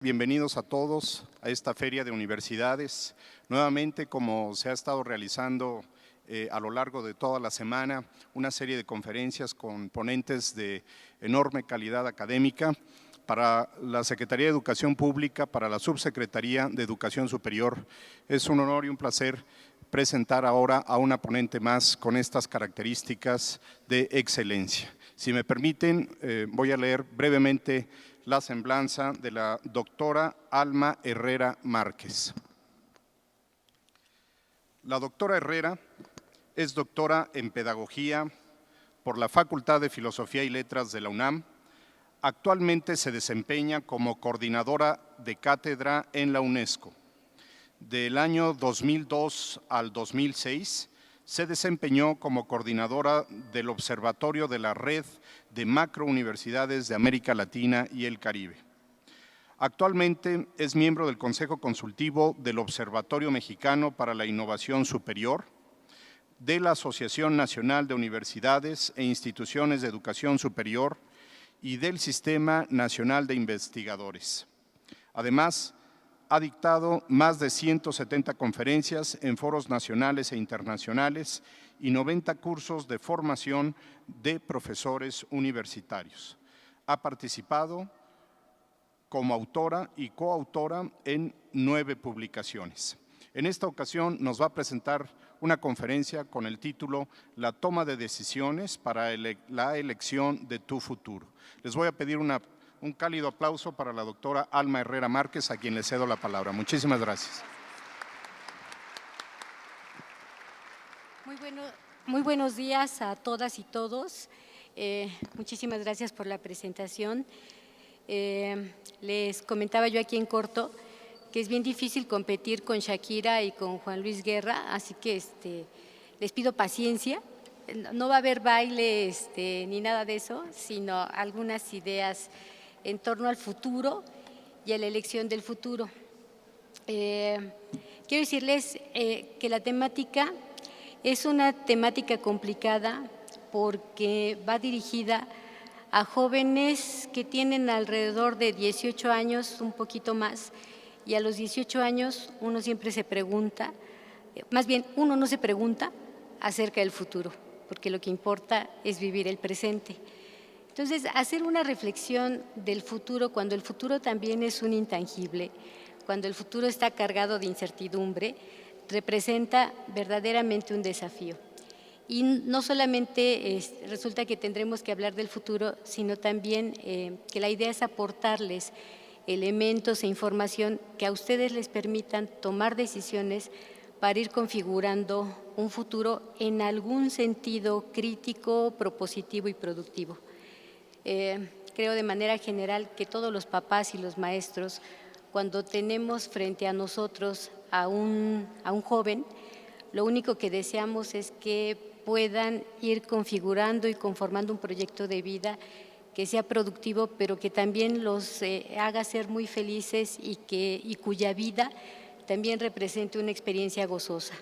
Bienvenidos a todos a esta Feria de Universidades. Nuevamente, como se ha estado realizando a lo largo de toda la semana, una serie de conferencias con ponentes de enorme calidad académica para la Secretaría de Educación Pública, para la Subsecretaría de Educación Superior. Es un honor y un placer presentar ahora a una ponente más con estas características de excelencia. Si me permiten, voy a leer brevemente la semblanza de la doctora Alma Herrera Márquez. La doctora Herrera es doctora en Pedagogía por la Facultad de Filosofía y Letras de la UNAM. Actualmente se desempeña como coordinadora de cátedra en la UNESCO. Del año 2002 al 2006, se desempeñó como coordinadora del Observatorio de la Red de Macrouniversidades de América Latina y el Caribe. Actualmente es miembro del Consejo Consultivo del Observatorio Mexicano para la Innovación Superior, de la Asociación Nacional de Universidades e Instituciones de Educación Superior y del Sistema Nacional de Investigadores. Además, ha dictado más de 170 conferencias en foros nacionales e internacionales y 90 cursos de formación de profesores universitarios. Ha participado como autora y coautora en 9 publicaciones. En esta ocasión nos va a presentar una conferencia con el título «La toma de decisiones para la elección de tu futuro». Les voy a pedir un cálido aplauso para la doctora Alma Herrera Márquez, a quien le cedo la palabra. Muchísimas gracias. Muy buenos días a todas y todos. Muchísimas gracias por la presentación. Les comentaba yo aquí en corto que es bien difícil competir con Shakira y con Juan Luis Guerra, así que les pido paciencia. No va a haber baile ni nada de eso, sino algunas ideas en torno al futuro y a la elección del futuro. Quiero decirles que la temática es una temática complicada porque va dirigida a jóvenes que tienen alrededor de 18 años, un poquito más, y a los 18 años uno siempre se pregunta, más bien uno no se pregunta acerca del futuro, porque lo que importa es vivir el presente. Entonces, hacer una reflexión del futuro cuando el futuro también es un intangible, cuando el futuro está cargado de incertidumbre, representa verdaderamente un desafío. Y no solamente resulta que tendremos que hablar del futuro, sino también que la idea es aportarles elementos e información que a ustedes les permitan tomar decisiones para ir configurando un futuro en algún sentido crítico, propositivo y productivo. Creo de manera general que todos los papás y los maestros, cuando tenemos frente a nosotros a un joven, lo único que deseamos es que puedan ir configurando y conformando un proyecto de vida que sea productivo, pero que también los haga ser muy felices y cuya vida también represente una experiencia gozosa.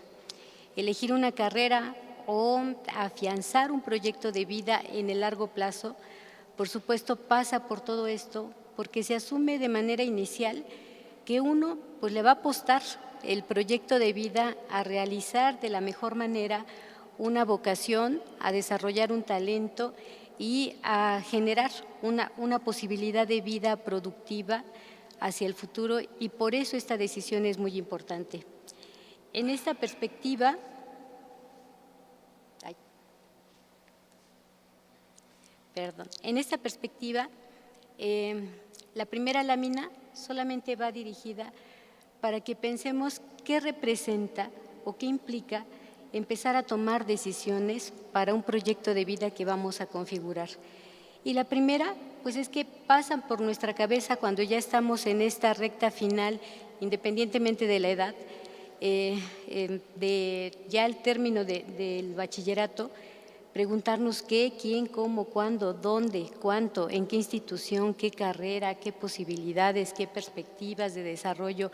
Elegir una carrera o afianzar un proyecto de vida en el largo plazo, por supuesto, pasa por todo esto porque se asume de manera inicial que uno pues, le va a apostar el proyecto de vida a realizar de la mejor manera una vocación, a desarrollar un talento y a generar una posibilidad de vida productiva hacia el futuro, y por eso esta decisión es muy importante. En esta perspectiva, la primera lámina solamente va dirigida para que pensemos qué representa o qué implica empezar a tomar decisiones para un proyecto de vida que vamos a configurar. Y la primera, pues es que pasan por nuestra cabeza cuando ya estamos en esta recta final, independientemente de la edad, ya al término del bachillerato, preguntarnos qué, quién, cómo, cuándo, dónde, cuánto, en qué institución, qué carrera, qué posibilidades, qué perspectivas de desarrollo,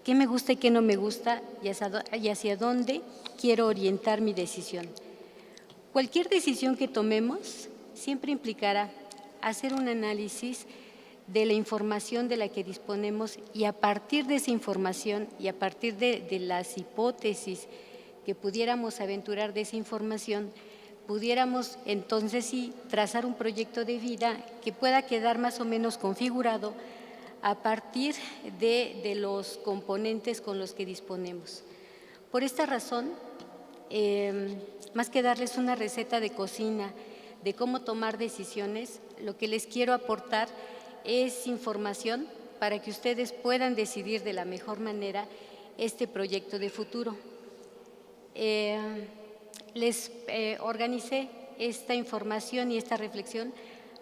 qué me gusta y qué no me gusta y hacia dónde quiero orientar mi decisión. Cualquier decisión que tomemos siempre implicará hacer un análisis de la información de la que disponemos y a partir de esa información y a partir de las hipótesis que pudiéramos aventurar de esa información, pudiéramos entonces sí trazar un proyecto de vida que pueda quedar más o menos configurado a partir de los componentes con los que disponemos. Por esta razón, más que darles una receta de cocina de cómo tomar decisiones, lo que les quiero aportar es información para que ustedes puedan decidir de la mejor manera este proyecto de futuro. Les organicé esta información y esta reflexión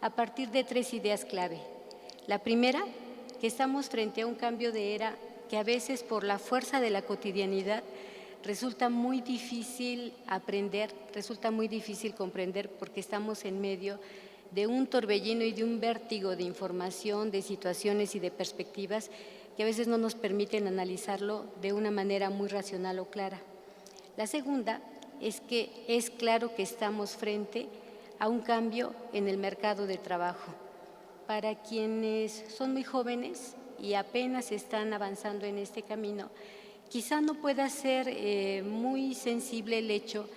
a partir de 3 ideas clave. La primera, que estamos frente a un cambio de era que a veces por la fuerza de la cotidianidad resulta muy difícil aprender, resulta muy difícil comprender porque estamos en medio de un torbellino y de un vértigo de información, de situaciones y de perspectivas que a veces no nos permiten analizarlo de una manera muy racional o clara. La segunda es que es claro que estamos frente a un cambio en el mercado de trabajo. Para quienes son muy jóvenes y apenas están avanzando en este camino, quizá no pueda ser muy sensible el hecho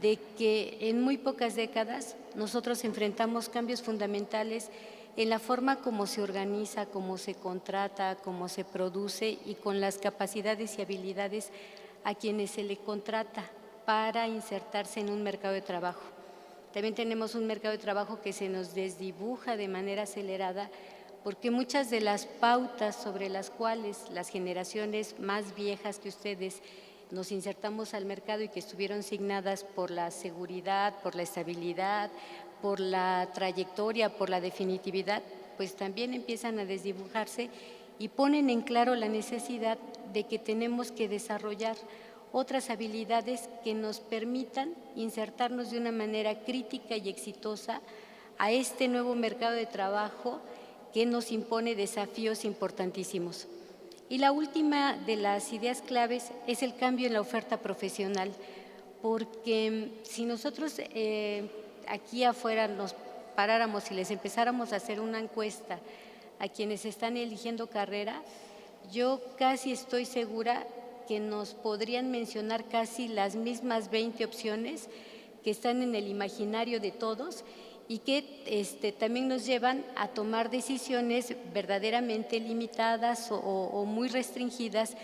de que en muy pocas décadas nosotros enfrentamos cambios fundamentales en la forma como se organiza, cómo se contrata, cómo se produce y con las capacidades y habilidades a quienes se le contrata para insertarse en un mercado de trabajo. También tenemos un mercado de trabajo que se nos desdibuja de manera acelerada porque muchas de las pautas sobre las cuales las generaciones más viejas que ustedes nos insertamos al mercado y que estuvieron signadas por la seguridad, por la estabilidad, por la trayectoria, por la definitividad, pues también empiezan a desdibujarse y ponen en claro la necesidad de que tenemos que desarrollar otras habilidades que nos permitan insertarnos de una manera crítica y exitosa a este nuevo mercado de trabajo que nos impone desafíos importantísimos. Y la última de las ideas claves es el cambio en la oferta profesional, porque si nosotros aquí afuera nos paráramos y les empezáramos a hacer una encuesta a quienes están eligiendo carrera, yo casi estoy segura que nos podrían mencionar casi las mismas 20 opciones que están en el imaginario de todos y que también nos llevan a tomar decisiones verdaderamente limitadas o muy restringidas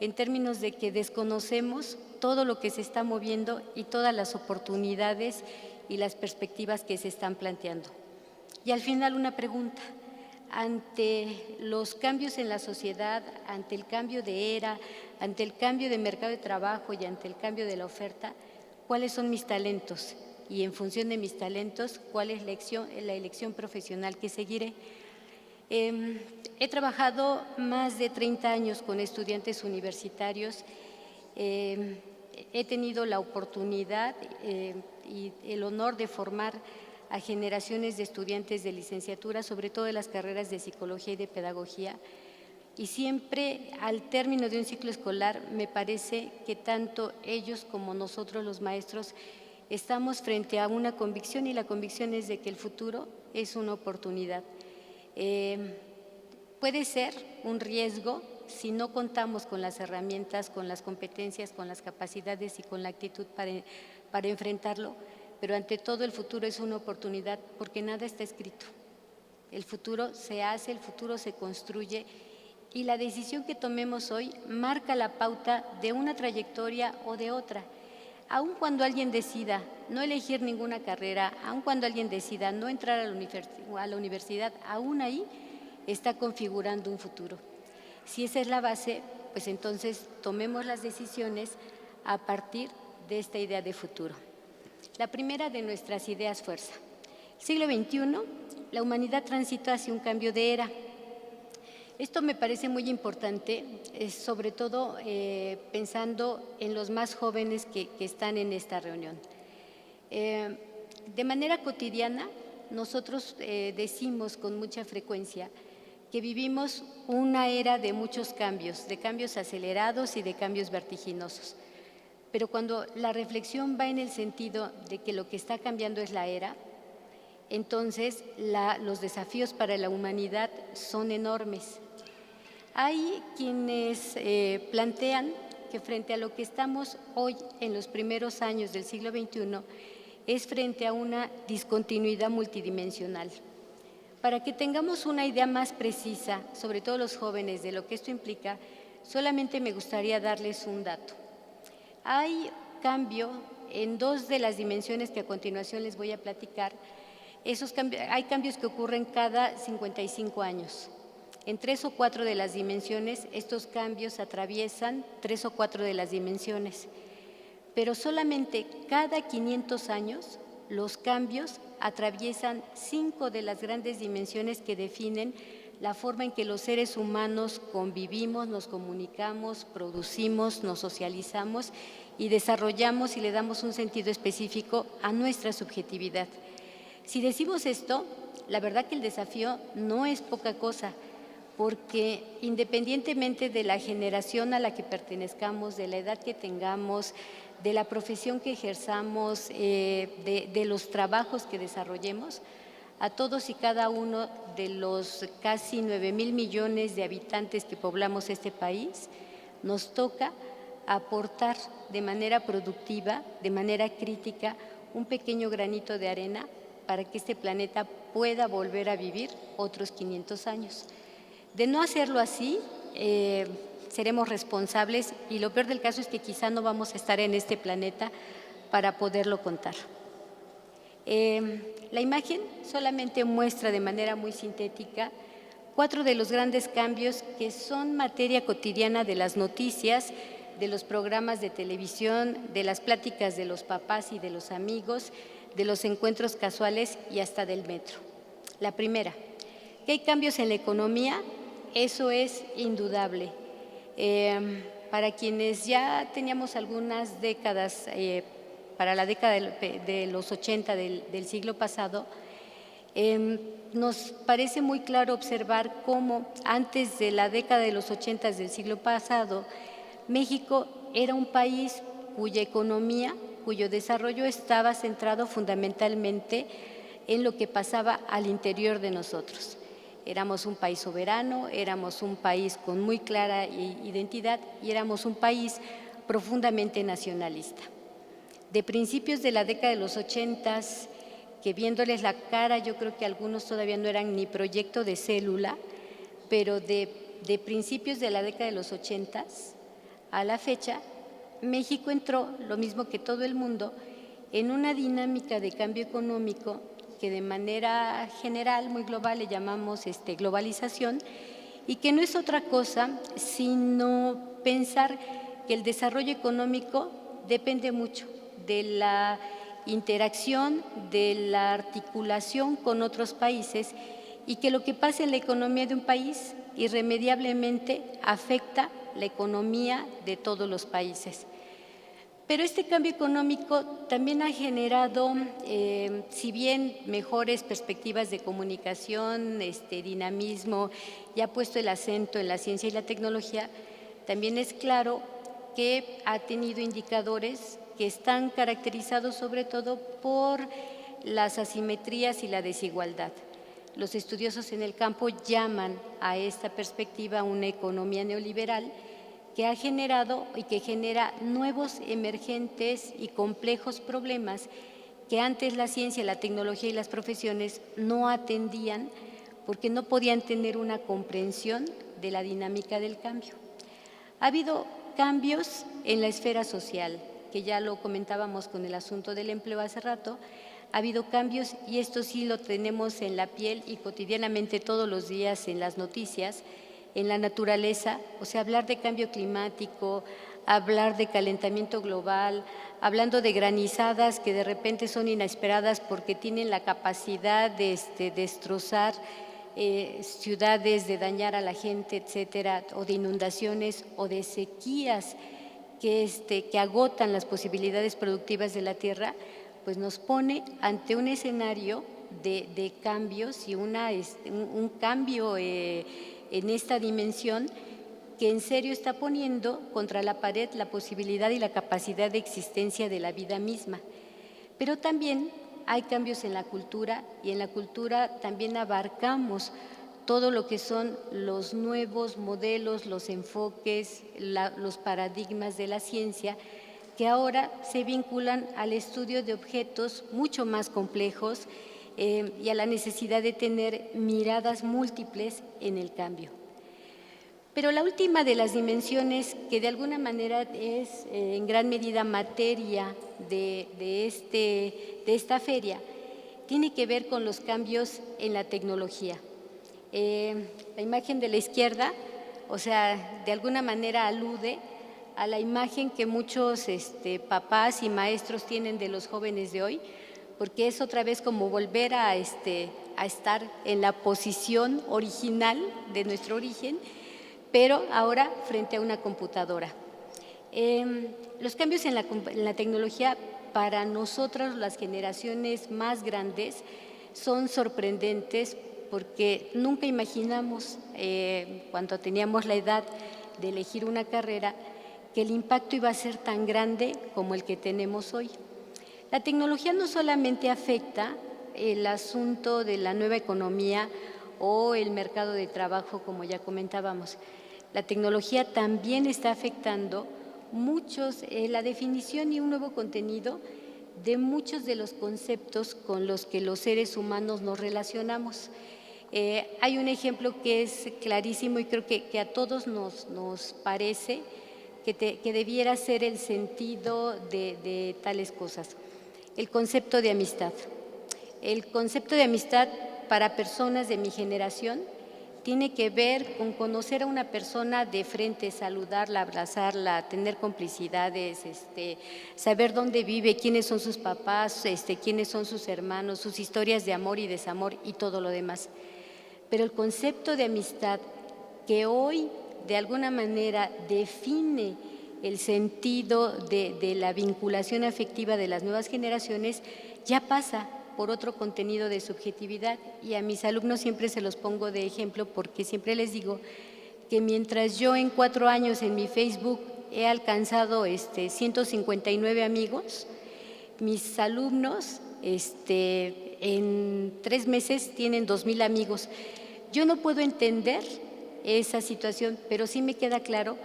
en términos de que desconocemos todo lo que se está moviendo y todas las oportunidades y las perspectivas que se están planteando. Y al final una pregunta. Ante los cambios en la sociedad, ante el cambio de era, ante el cambio de mercado de trabajo y ante el cambio de la oferta, ¿cuáles son mis talentos? Y en función de mis talentos, ¿cuál es la elección profesional que seguiré? He trabajado más de 30 años con estudiantes universitarios. He tenido la oportunidad y el honor de formar a generaciones de estudiantes de licenciatura, sobre todo de las carreras de psicología y de pedagogía. Y siempre al término de un ciclo escolar me parece que tanto ellos como nosotros los maestros estamos frente a una convicción y la convicción es de que el futuro es una oportunidad. Puede ser un riesgo si no contamos con las herramientas, con las competencias, con las capacidades y con la actitud para enfrentarlo, pero ante todo el futuro es una oportunidad porque nada está escrito. El futuro se hace, el futuro se construye y la decisión que tomemos hoy marca la pauta de una trayectoria o de otra. Aun cuando alguien decida no elegir ninguna carrera, aun cuando alguien decida no entrar a la universidad, aún ahí está configurando un futuro. Si esa es la base, pues entonces tomemos las decisiones a partir de esta idea de futuro. La primera de nuestras ideas fuerza. Siglo XXI, la humanidad transita hacia un cambio de era. Esto me parece muy importante, sobre todo pensando en los más jóvenes que están en esta reunión. De manera cotidiana, nosotros decimos con mucha frecuencia que vivimos una era de muchos cambios, de cambios acelerados y de cambios vertiginosos. Pero cuando la reflexión va en el sentido de que lo que está cambiando es la era, Entonces, los desafíos para la humanidad son enormes. Hay quienes plantean que frente a lo que estamos hoy en los primeros años del siglo XXI es frente a una discontinuidad multidimensional. Para que tengamos una idea más precisa, sobre todo los jóvenes, de lo que esto implica, solamente me gustaría darles un dato. Hay cambio en dos de las dimensiones que a continuación les voy a platicar. Hay cambios que ocurren cada 55 años. En 3 o 4 de las dimensiones, estos cambios atraviesan 3 o 4 de las dimensiones. Pero solamente cada 500 años, los cambios atraviesan 5 de las grandes dimensiones que definen la forma en que los seres humanos convivimos, nos comunicamos, producimos, nos socializamos y desarrollamos y le damos un sentido específico a nuestra subjetividad. Si decimos esto, la verdad que el desafío no es poca cosa, porque independientemente de la generación a la que pertenezcamos, de la edad que tengamos, de la profesión que ejerzamos, de los trabajos que desarrollemos, a todos y cada uno de los casi 9,000 millones de habitantes que poblamos este país, nos toca aportar de manera productiva, de manera crítica, un pequeño granito de arena para que este planeta pueda volver a vivir otros 500 años. De no hacerlo así, seremos responsables y lo peor del caso es que quizá no vamos a estar en este planeta para poderlo contar. La imagen solamente muestra de manera muy sintética 4 de los grandes cambios que son materia cotidiana de las noticias, de los programas de televisión, de las pláticas de los papás y de los amigos, de los encuentros casuales y hasta del metro. La primera, que hay cambios en la economía, eso es indudable. Para quienes ya teníamos algunas décadas, para la década de los 80 del siglo pasado, nos parece muy claro observar cómo antes de la década de los 80 del siglo pasado, México era un país cuya economía, cuyo desarrollo estaba centrado fundamentalmente en lo que pasaba al interior de nosotros. Éramos un país soberano, éramos un país con muy clara identidad y éramos un país profundamente nacionalista. De principios de la década de los 80, que viéndoles la cara, yo creo que algunos todavía no eran ni proyecto de célula, pero de principios de la década de los 80 a la fecha, México entró, lo mismo que todo el mundo, en una dinámica de cambio económico que de manera general, muy global, le llamamos globalización, y que no es otra cosa sino pensar que el desarrollo económico depende mucho de la interacción, de la articulación con otros países y que lo que pasa en la economía de un país irremediablemente afecta la economía de todos los países. Pero este cambio económico también ha generado, si bien mejores perspectivas de comunicación, dinamismo, y ha puesto el acento en la ciencia y la tecnología, también es claro que ha tenido indicadores que están caracterizados sobre todo por las asimetrías y la desigualdad. Los estudiosos en el campo llaman a esta perspectiva una economía neoliberal que ha generado y que genera nuevos, emergentes y complejos problemas que antes la ciencia, la tecnología y las profesiones no atendían porque no podían tener una comprensión de la dinámica del cambio. Ha habido cambios en la esfera social, que ya lo comentábamos con el asunto del empleo hace rato. Ha habido cambios y esto sí lo tenemos en la piel y cotidianamente todos los días en las noticias, en la naturaleza, o sea, hablar de cambio climático, hablar de calentamiento global, hablando de granizadas que de repente son inesperadas porque tienen la capacidad de destrozar ciudades, de dañar a la gente, etcétera, o de inundaciones o de sequías que agotan las posibilidades productivas de la tierra, pues nos pone ante un escenario de cambios y un cambio en esta dimensión que en serio está poniendo contra la pared la posibilidad y la capacidad de existencia de la vida misma. Pero también hay cambios en la cultura y en la cultura también abarcamos todo lo que son los nuevos modelos, los enfoques, los paradigmas de la ciencia que ahora se vinculan al estudio de objetos mucho más complejos y a la necesidad de tener miradas múltiples en el cambio. Pero la última de las dimensiones, que de alguna manera es en gran medida materia de esta feria, tiene que ver con los cambios en la tecnología. La imagen de la izquierda, o sea, de alguna manera alude a la imagen que muchos papás y maestros tienen de los jóvenes de hoy, porque es otra vez como volver a estar en la posición original de nuestro origen, pero ahora frente a una computadora. Los cambios en la tecnología para nosotros, las generaciones más grandes, son sorprendentes porque nunca imaginamos, cuando teníamos la edad de elegir una carrera, que el impacto iba a ser tan grande como el que tenemos hoy. La tecnología no solamente afecta el asunto de la nueva economía o el mercado de trabajo, como ya comentábamos. La tecnología también está afectando la definición y un nuevo contenido de muchos de los conceptos con los que los seres humanos nos relacionamos. Hay un ejemplo que es clarísimo y creo que a todos nos parece que debiera ser el sentido de tales cosas. El concepto de amistad. El concepto de amistad para personas de mi generación tiene que ver con conocer a una persona de frente, saludarla, abrazarla, tener complicidades, saber dónde vive, quiénes son sus papás, quiénes son sus hermanos, sus historias de amor y desamor y todo lo demás. Pero el concepto de amistad que hoy de alguna manera define el sentido de la vinculación afectiva de las nuevas generaciones, ya pasa por otro contenido de subjetividad, y a mis alumnos siempre se los pongo de ejemplo porque siempre les digo que mientras yo en 4 años en mi Facebook he alcanzado 159 amigos, mis alumnos en 3 meses tienen 2,000 amigos. Yo no puedo entender esa situación, pero sí me queda claro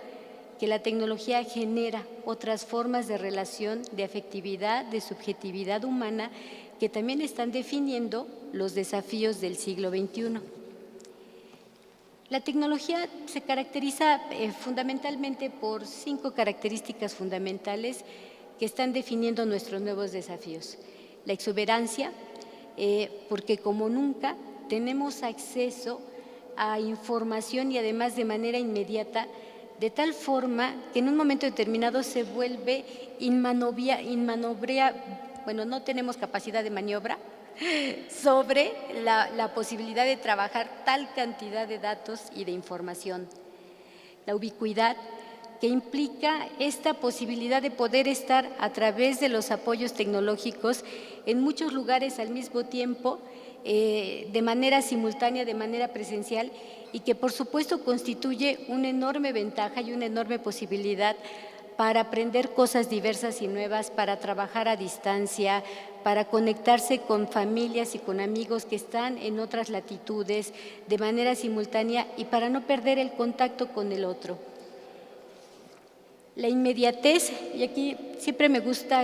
que la tecnología genera otras formas de relación, de afectividad, de subjetividad humana, que también están definiendo los desafíos del siglo XXI. La tecnología se caracteriza fundamentalmente por 5 características fundamentales que están definiendo nuestros nuevos desafíos. La exuberancia, porque como nunca tenemos acceso a información y además de manera inmediata, de tal forma que en un momento determinado se vuelve bueno, no tenemos capacidad de maniobra sobre la posibilidad de trabajar tal cantidad de datos y de información. La ubicuidad, que implica esta posibilidad de poder estar a través de los apoyos tecnológicos en muchos lugares al mismo tiempo, de manera simultánea, de manera presencial, y que por supuesto constituye una enorme ventaja y una enorme posibilidad para aprender cosas diversas y nuevas, para trabajar a distancia, para conectarse con familias y con amigos que están en otras latitudes de manera simultánea y para no perder el contacto con el otro. La inmediatez, y aquí siempre me gusta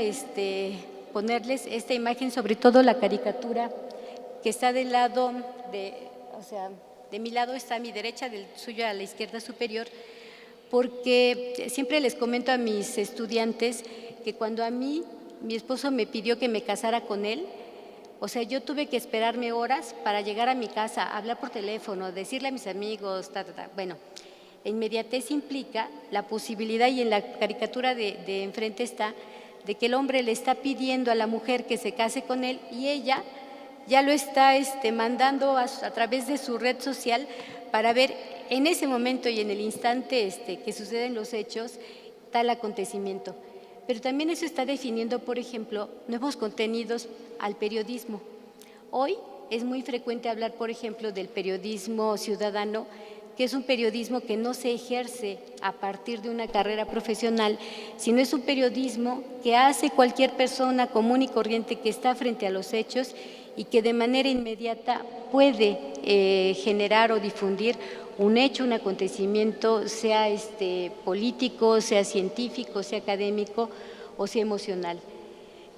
ponerles esta imagen, sobre todo la caricatura que está del lado de mi lado está a mi derecha, del suyo a la izquierda superior, porque siempre les comento a mis estudiantes que cuando a mí mi esposo me pidió que me casara con él, o sea, yo tuve que esperarme horas para llegar a mi casa, hablar por teléfono, decirle a mis amigos, Bueno, la inmediatez implica la posibilidad, y en la caricatura de enfrente está, de que el hombre le está pidiendo a la mujer que se case con él y ella ya lo está mandando a través de su red social para ver en ese momento y en el instante que suceden los hechos tal acontecimiento. Pero también eso está definiendo, por ejemplo, nuevos contenidos al periodismo. Hoy es muy frecuente hablar, por ejemplo, del periodismo ciudadano, que es un periodismo que no se ejerce a partir de una carrera profesional, sino es un periodismo que hace cualquier persona común y corriente que está frente a los hechos y que de manera inmediata puede generar o difundir un hecho, un acontecimiento, sea político, sea científico, sea académico o sea emocional.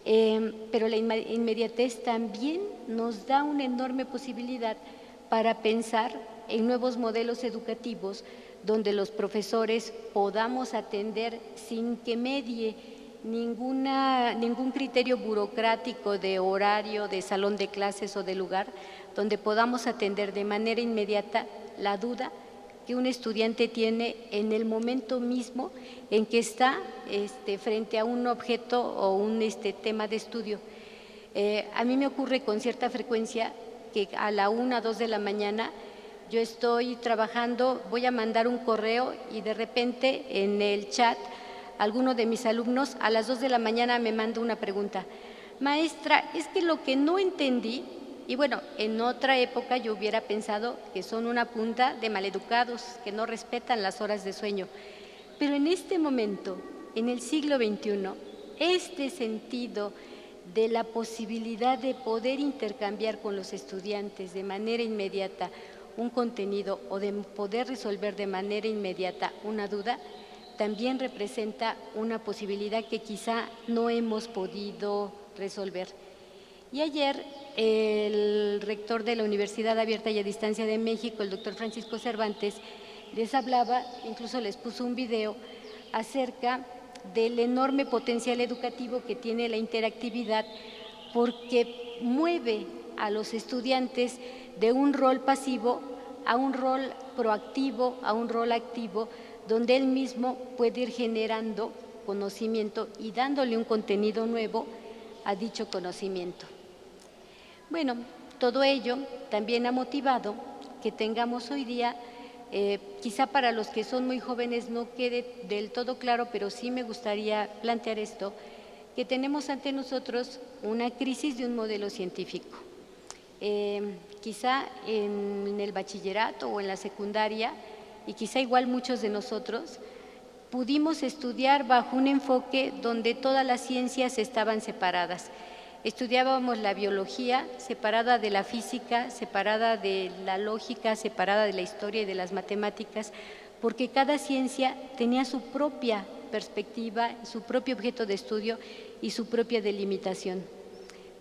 Pero la inmediatez también nos da una enorme posibilidad para pensar en nuevos modelos educativos donde los profesores podamos atender sin que medie ningún criterio burocrático de horario, de salón de clases o de lugar, donde podamos atender de manera inmediata la duda que un estudiante tiene en el momento mismo en que está frente a un objeto o un tema de estudio. A mí me ocurre con cierta frecuencia que a la 1 o 2 de la mañana yo estoy trabajando, voy a mandar un correo y de repente en el chat alguno de mis alumnos a las 2 de la mañana me manda una pregunta. Maestra, es que lo que no entendí, y bueno, en otra época yo hubiera pensado que son una punta de maleducados, que no respetan las horas de sueño. Pero en este momento, en el siglo XXI, este sentido de la posibilidad de poder intercambiar con los estudiantes de manera inmediata un contenido o de poder resolver de manera inmediata una duda, también representa una posibilidad que quizá no hemos podido resolver. Y ayer el rector de la Universidad Abierta y a Distancia de México, el doctor Francisco Cervantes, les hablaba, incluso les puso un video acerca del enorme potencial educativo que tiene la interactividad porque mueve a los estudiantes de un rol pasivo a un rol proactivo, a un rol activo, donde él mismo puede ir generando conocimiento y dándole un contenido nuevo a dicho conocimiento. Bueno, todo ello también ha motivado que tengamos hoy día, quizá para los que son muy jóvenes no quede del todo claro, pero sí me gustaría plantear esto, que tenemos ante nosotros una crisis de un modelo científico. Quizá en el bachillerato o en la secundaria, y quizá igual muchos de nosotros, pudimos estudiar bajo un enfoque donde todas las ciencias estaban separadas. Estudiábamos la biología separada de la física, separada de la lógica, separada de la historia y de las matemáticas, porque cada ciencia tenía su propia perspectiva, su propio objeto de estudio y su propia delimitación.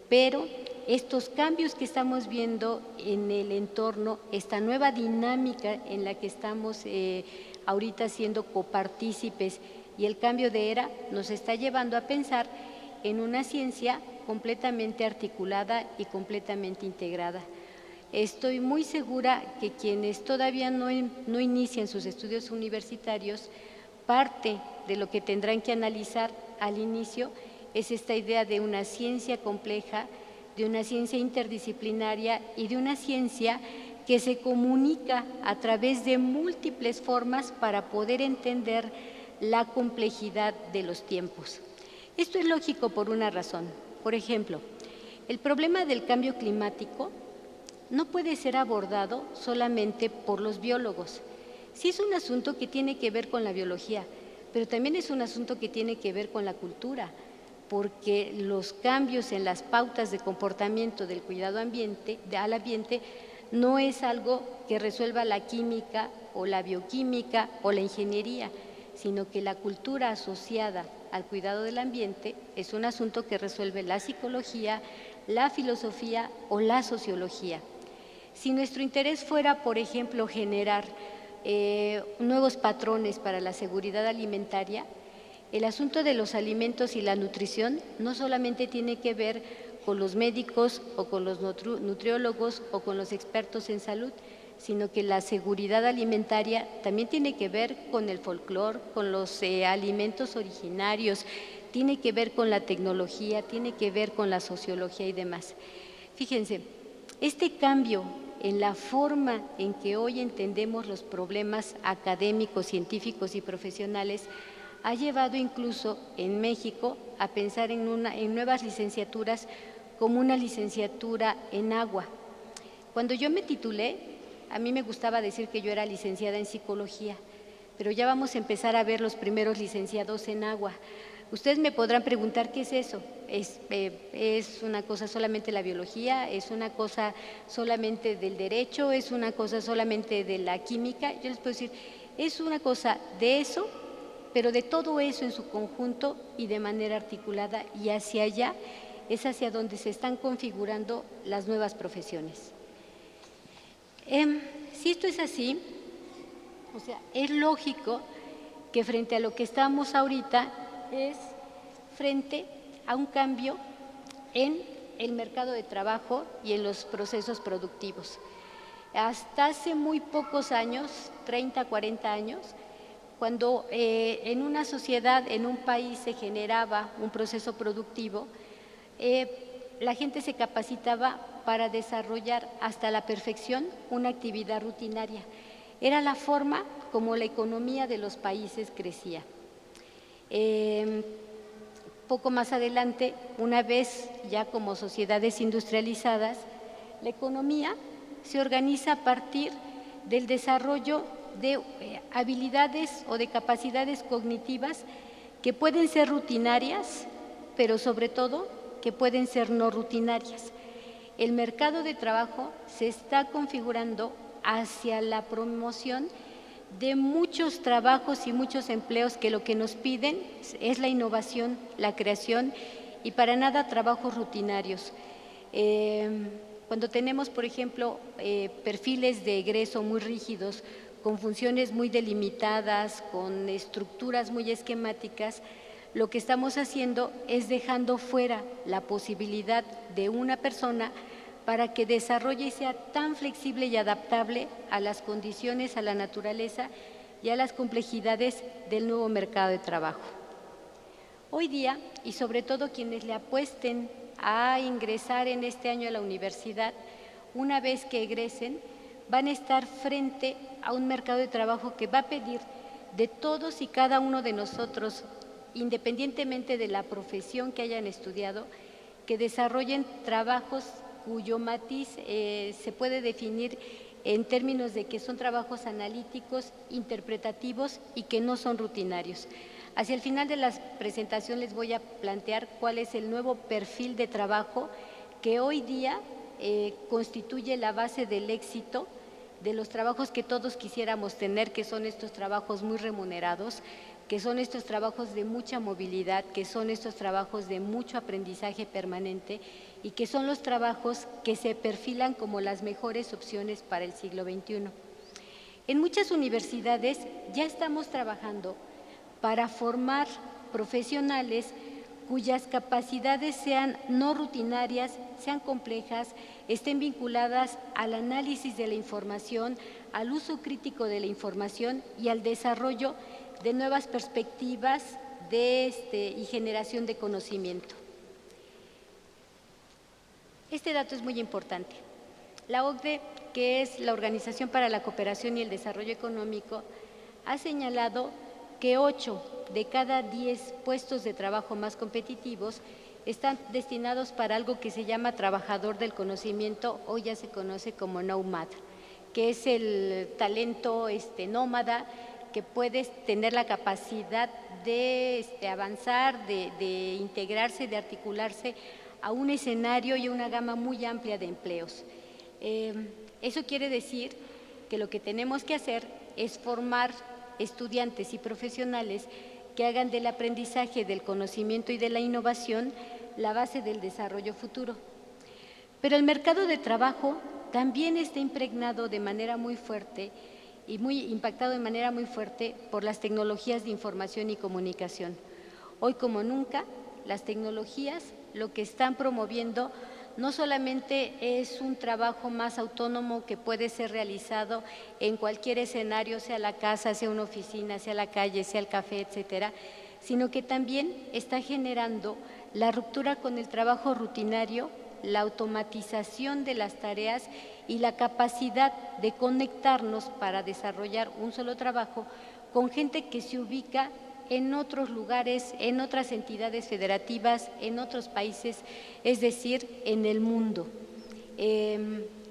Pero estos cambios que estamos viendo en el entorno, esta nueva dinámica en la que estamos ahorita siendo copartícipes y el cambio de era nos está llevando a pensar en una ciencia completamente articulada y completamente integrada. Estoy muy segura que quienes todavía no inician sus estudios universitarios, parte de lo que tendrán que analizar al inicio es esta idea de una ciencia compleja, de una ciencia interdisciplinaria y de una ciencia que se comunica a través de múltiples formas para poder entender la complejidad de los tiempos. Esto es lógico por una razón. Por ejemplo, el problema del cambio climático no puede ser abordado solamente por los biólogos. Sí es un asunto que tiene que ver con la biología, pero también es un asunto que tiene que ver con la cultura, porque los cambios en las pautas de comportamiento del cuidado al ambiente no es algo que resuelva la química o la bioquímica o la ingeniería, sino que la cultura asociada al cuidado del ambiente es un asunto que resuelve la psicología, la filosofía o la sociología. Si nuestro interés fuera, por ejemplo, generar nuevos patrones para la seguridad alimentaria, el asunto de los alimentos y la nutrición no solamente tiene que ver con los médicos o con los nutriólogos o con los expertos en salud, sino que la seguridad alimentaria también tiene que ver con el folclore, con los alimentos originarios, tiene que ver con la tecnología, tiene que ver con la sociología y demás. Fíjense, este cambio en la forma en que hoy entendemos los problemas académicos, científicos y profesionales ha llevado incluso en México a pensar en nuevas licenciaturas como una licenciatura en agua. Cuando yo me titulé, a mí me gustaba decir que yo era licenciada en psicología, pero ya vamos a empezar a ver los primeros licenciados en agua. Ustedes me podrán preguntar qué es eso. ¿Es una cosa solamente la biología? ¿Es una cosa solamente del derecho? ¿Es una cosa solamente de la química? Yo les puedo decir, es una cosa de eso, pero de todo eso en su conjunto y de manera articulada, y hacia allá es hacia donde se están configurando las nuevas profesiones. Si esto es así, o sea, es lógico que frente a lo que estamos ahorita es frente a un cambio en el mercado de trabajo y en los procesos productivos. Hasta hace muy pocos años, 30, 40 años, cuando en una sociedad, en un país se generaba un proceso productivo, la gente se capacitaba para desarrollar hasta la perfección una actividad rutinaria. Era la forma como la economía de los países crecía. Poco más adelante, una vez ya como sociedades industrializadas, la economía se organiza a partir del desarrollo de habilidades o de capacidades cognitivas que pueden ser rutinarias, pero sobre todo que pueden ser no rutinarias. El mercado de trabajo se está configurando hacia la promoción de muchos trabajos y muchos empleos que lo que nos piden es la innovación, la creación y para nada trabajos rutinarios. Cuando tenemos, por ejemplo, perfiles de egreso muy rígidos, con funciones muy delimitadas, con estructuras muy esquemáticas, lo que estamos haciendo es dejando fuera la posibilidad de una persona para que desarrolle y sea tan flexible y adaptable a las condiciones, a la naturaleza y a las complejidades del nuevo mercado de trabajo. Hoy día, y sobre todo quienes le apuesten a ingresar en este año a la universidad, una vez que egresen, van a estar frente a un mercado de trabajo que va a pedir de todos y cada uno de nosotros, independientemente de la profesión que hayan estudiado, que desarrollen trabajos cuyo matiz se puede definir en términos de que son trabajos analíticos, interpretativos y que no son rutinarios. Hacia el final de la presentación les voy a plantear cuál es el nuevo perfil de trabajo que hoy día constituye la base del éxito de los trabajos que todos quisiéramos tener, que son estos trabajos muy remunerados, que son estos trabajos de mucha movilidad, que son estos trabajos de mucho aprendizaje permanente y que son los trabajos que se perfilan como las mejores opciones para el siglo XXI. En muchas universidades ya estamos trabajando para formar profesionales cuyas capacidades sean no rutinarias, sean complejas, estén vinculadas al análisis de la información, al uso crítico de la información y al desarrollo de nuevas perspectivas y generación de conocimiento. Este dato es muy importante. La OCDE, que es la Organización para la Cooperación y el Desarrollo Económico, ha señalado que 8 de cada 10 puestos de trabajo más competitivos están destinados para algo que se llama trabajador del conocimiento, hoy ya se conoce como NOMAD, que es el talento nómada que puede tener la capacidad de avanzar, de integrarse, de articularse a un escenario y una gama muy amplia de empleos. Eso quiere decir que lo que tenemos que hacer es formar estudiantes y profesionales que hagan del aprendizaje, del conocimiento y de la innovación la base del desarrollo futuro. Pero el mercado de trabajo también está impregnado de manera muy fuerte y impactado de manera muy fuerte por las tecnologías de información y comunicación. Hoy como nunca, las tecnologías lo que están promoviendo no solamente es un trabajo más autónomo que puede ser realizado en cualquier escenario, sea la casa, sea una oficina, sea la calle, sea el café, etcétera, sino que también está generando la ruptura con el trabajo rutinario, la automatización de las tareas y la capacidad de conectarnos para desarrollar un solo trabajo con gente que se ubica en otros lugares, en otras entidades federativas, en otros países, es decir, en el mundo.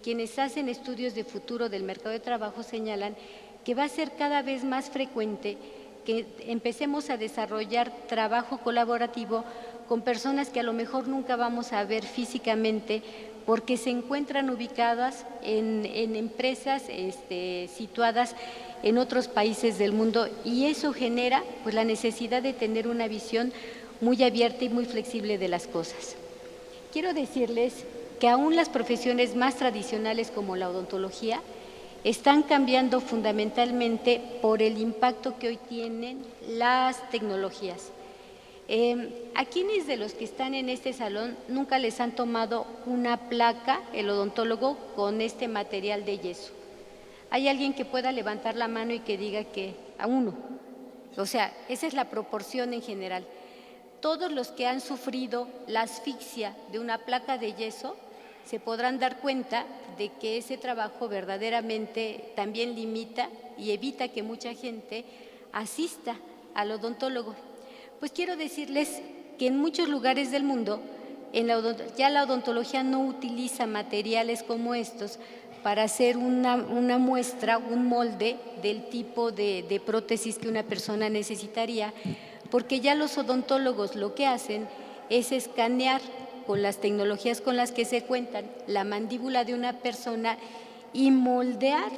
quienes hacen estudios de futuro del mercado de trabajo señalan que va a ser cada vez más frecuente que empecemos a desarrollar trabajo colaborativo con personas que a lo mejor nunca vamos a ver físicamente porque se encuentran ubicadas en empresas situadas en otros países del mundo, y eso genera pues la necesidad de tener una visión muy abierta y muy flexible de las cosas. Quiero decirles que aún las profesiones más tradicionales como la odontología están cambiando fundamentalmente por el impacto que hoy tienen las tecnologías. ¿A quiénes de los que están en este salón nunca les han tomado una placa, el odontólogo, con este material de yeso? ¿Hay alguien que pueda levantar la mano y que diga que a uno? O sea, esa es la proporción en general. Todos los que han sufrido la asfixia de una placa de yeso se podrán dar cuenta de que ese trabajo verdaderamente también limita y evita que mucha gente asista al odontólogo. Pues quiero decirles que en muchos lugares del mundo ya la odontología no utiliza materiales como estos para hacer una muestra, un molde del tipo de prótesis que una persona necesitaría, porque ya los odontólogos lo que hacen es escanear con las tecnologías con las que se cuentan la mandíbula de una persona y moldear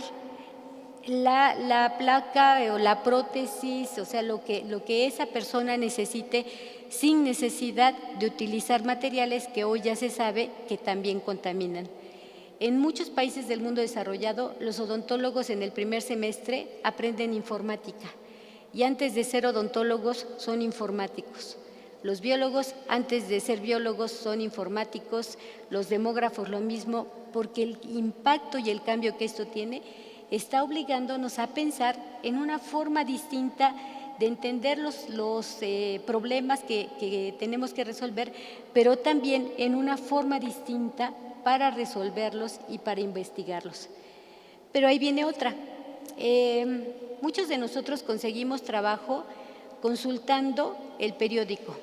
la placa o la prótesis, o sea, lo que esa persona necesite, sin necesidad de utilizar materiales que hoy ya se sabe que también contaminan. En muchos países del mundo desarrollado, los odontólogos en el primer semestre aprenden informática y antes de ser odontólogos son informáticos. Los biólogos, antes de ser biólogos, son informáticos, los demógrafos lo mismo, porque el impacto y el cambio que esto tiene está obligándonos a pensar en una forma distinta de entender los problemas que tenemos que resolver, pero también en una forma distinta para resolverlos y para investigarlos. Pero ahí viene otra. Muchos de nosotros conseguimos trabajo consultando el periódico.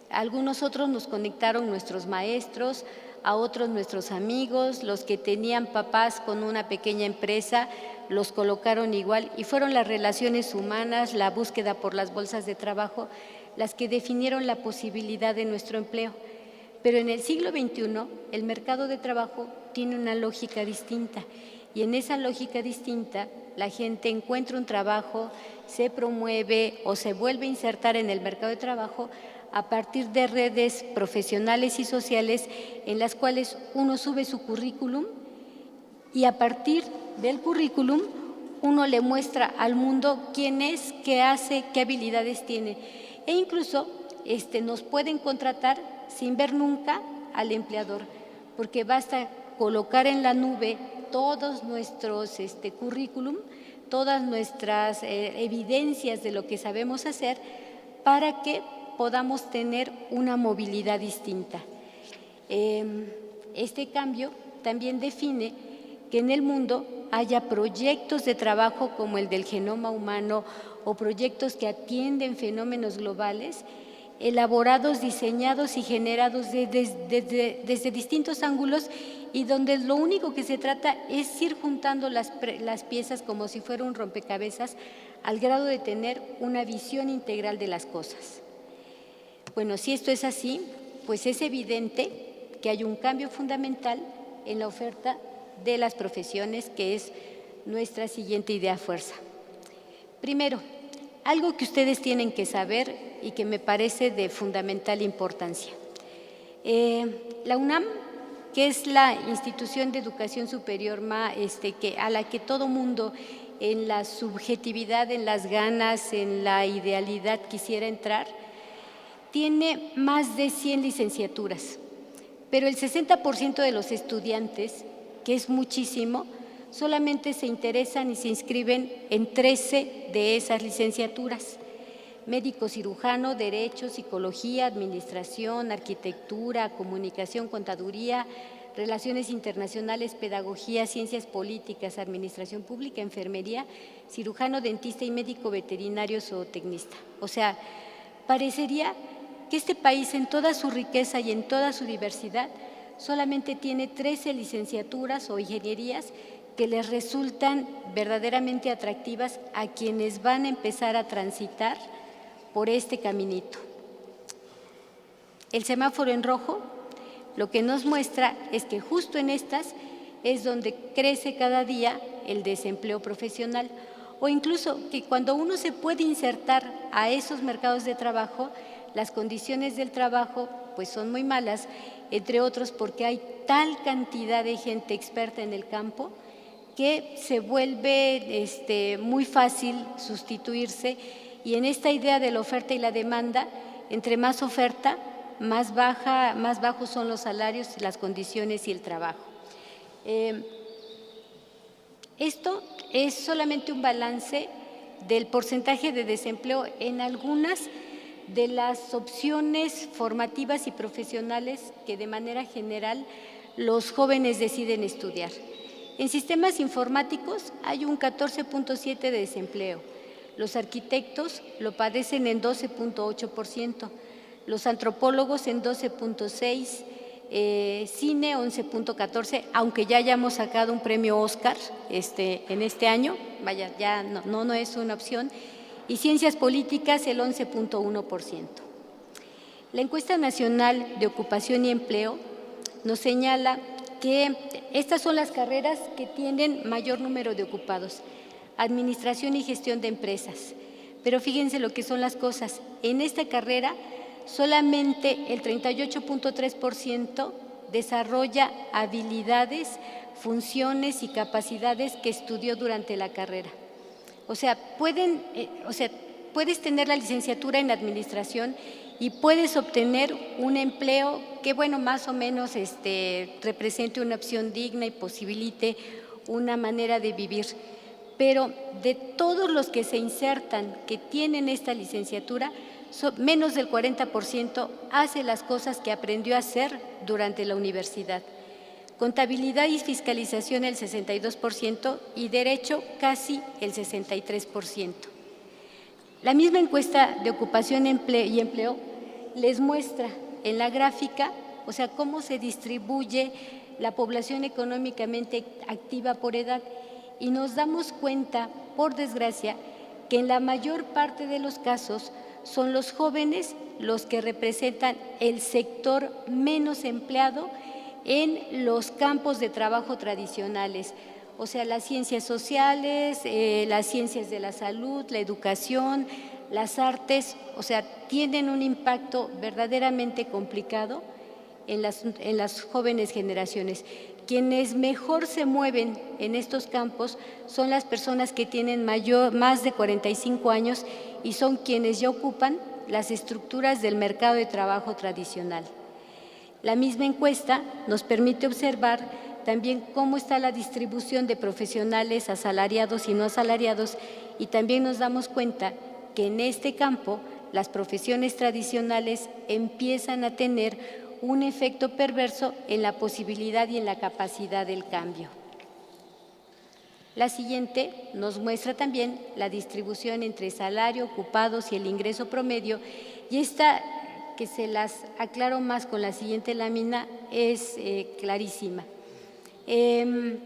A algunos otros nos conectaron nuestros maestros, a otros nuestros amigos, los que tenían papás con una pequeña empresa, los colocaron igual, y fueron las relaciones humanas, la búsqueda por las bolsas de trabajo, las que definieron la posibilidad de nuestro empleo. Pero en el siglo XXI, el mercado de trabajo tiene una lógica distinta, y en esa lógica distinta, la gente encuentra un trabajo, se promueve o se vuelve a insertar en el mercado de trabajo a partir de redes profesionales y sociales en las cuales uno sube su currículum y a partir del currículum uno le muestra al mundo quién es, qué hace, qué habilidades tiene, e incluso nos pueden contratar sin ver nunca al empleador, porque basta colocar en la nube todos nuestros currículum, todas nuestras evidencias de lo que sabemos hacer para que podamos tener una movilidad distinta. Este cambio también define que en el mundo haya proyectos de trabajo como el del genoma humano o proyectos que atienden fenómenos globales, elaborados, diseñados y generados desde distintos ángulos, y donde lo único que se trata es ir juntando las piezas como si fuera un rompecabezas al grado de tener una visión integral de las cosas. Bueno, si esto es así, pues es evidente que hay un cambio fundamental en la oferta de las profesiones, que es nuestra siguiente idea fuerza. Primero, algo que ustedes tienen que saber y que me parece de fundamental importancia. La UNAM, que es la institución de educación superior a la que todo mundo en la subjetividad, en las ganas, en la idealidad quisiera entrar, tiene más de 100 licenciaturas, pero el 60% de los estudiantes, que es muchísimo, solamente se interesan y se inscriben en 13 de esas licenciaturas: médico cirujano, derecho, psicología, administración, arquitectura, comunicación, contaduría, relaciones internacionales, pedagogía, ciencias políticas, administración pública, enfermería, cirujano, dentista y médico veterinario zootecnista. O sea, parecería que este país, en toda su riqueza y en toda su diversidad, solamente tiene 13 licenciaturas o ingenierías que les resultan verdaderamente atractivas a quienes van a empezar a transitar por este caminito. El semáforo en rojo lo que nos muestra es que justo en estas es donde crece cada día el desempleo profesional, o incluso que cuando uno se puede insertar a esos mercados de trabajo, las condiciones del trabajo pues son muy malas, entre otros porque hay tal cantidad de gente experta en el campo que se vuelve muy fácil sustituirse, y en esta idea de la oferta y la demanda, entre más oferta, más bajos son los salarios, las condiciones y el trabajo. Esto es solamente un balance del porcentaje de desempleo en algunas de las opciones formativas y profesionales que de manera general los jóvenes deciden estudiar. En sistemas informáticos hay un 14.7% de desempleo. Los arquitectos lo padecen en 12.8%, los antropólogos en 12.6%, cine 11.14%, aunque ya hayamos sacado un premio Oscar en este año, vaya, ya no es una opción, y ciencias políticas el 11.1%. La encuesta nacional de ocupación y empleo nos señala que estas son las carreras que tienen mayor número de ocupados: administración y gestión de empresas. Pero fíjense lo que son las cosas. En esta carrera solamente el 38.3% desarrolla habilidades, funciones y capacidades que estudió durante la carrera. O sea, puedes tener la licenciatura en administración y puedes obtener un empleo que, bueno, más o menos represente una opción digna y posibilite una manera de vivir. Pero de todos los que se insertan, que tienen esta licenciatura, menos del 40% hace las cosas que aprendió a hacer durante la universidad. Contabilidad y fiscalización el 62% y derecho casi el 63%. La misma encuesta de ocupación y empleo les muestra en la gráfica, o sea, cómo se distribuye la población económicamente activa por edad, y nos damos cuenta, por desgracia, que en la mayor parte de los casos son los jóvenes los que representan el sector menos empleado en los campos de trabajo tradicionales, o sea, las ciencias sociales, las ciencias de la salud, la educación, las artes, o sea, tienen un impacto verdaderamente complicado en las jóvenes generaciones. Quienes mejor se mueven en estos campos son las personas que tienen más de 45 años y son quienes ya ocupan las estructuras del mercado de trabajo tradicional. La misma encuesta nos permite observar también cómo está la distribución de profesionales asalariados y no asalariados, y también nos damos cuenta que en este campo las profesiones tradicionales empiezan a tener un efecto perverso en la posibilidad y en la capacidad del cambio. La siguiente nos muestra también la distribución entre salario, ocupados y el ingreso promedio, y esta, que se las aclaro más con la siguiente lámina, es clarísima. El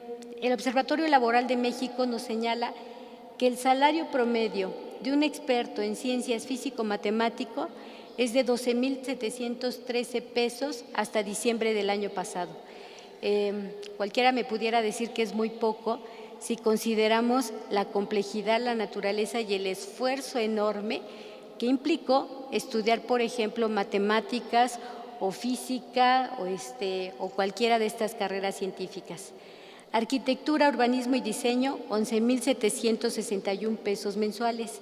Observatorio Laboral de México nos señala que el salario promedio de un experto en ciencias físico-matemático es de 12,713 pesos hasta diciembre del año pasado. Cualquiera me pudiera decir que es muy poco si consideramos la complejidad, la naturaleza y el esfuerzo enorme que implicó estudiar, por ejemplo, matemáticas o física o cualquiera de estas carreras científicas. Arquitectura, urbanismo y diseño, 11,761 pesos mensuales.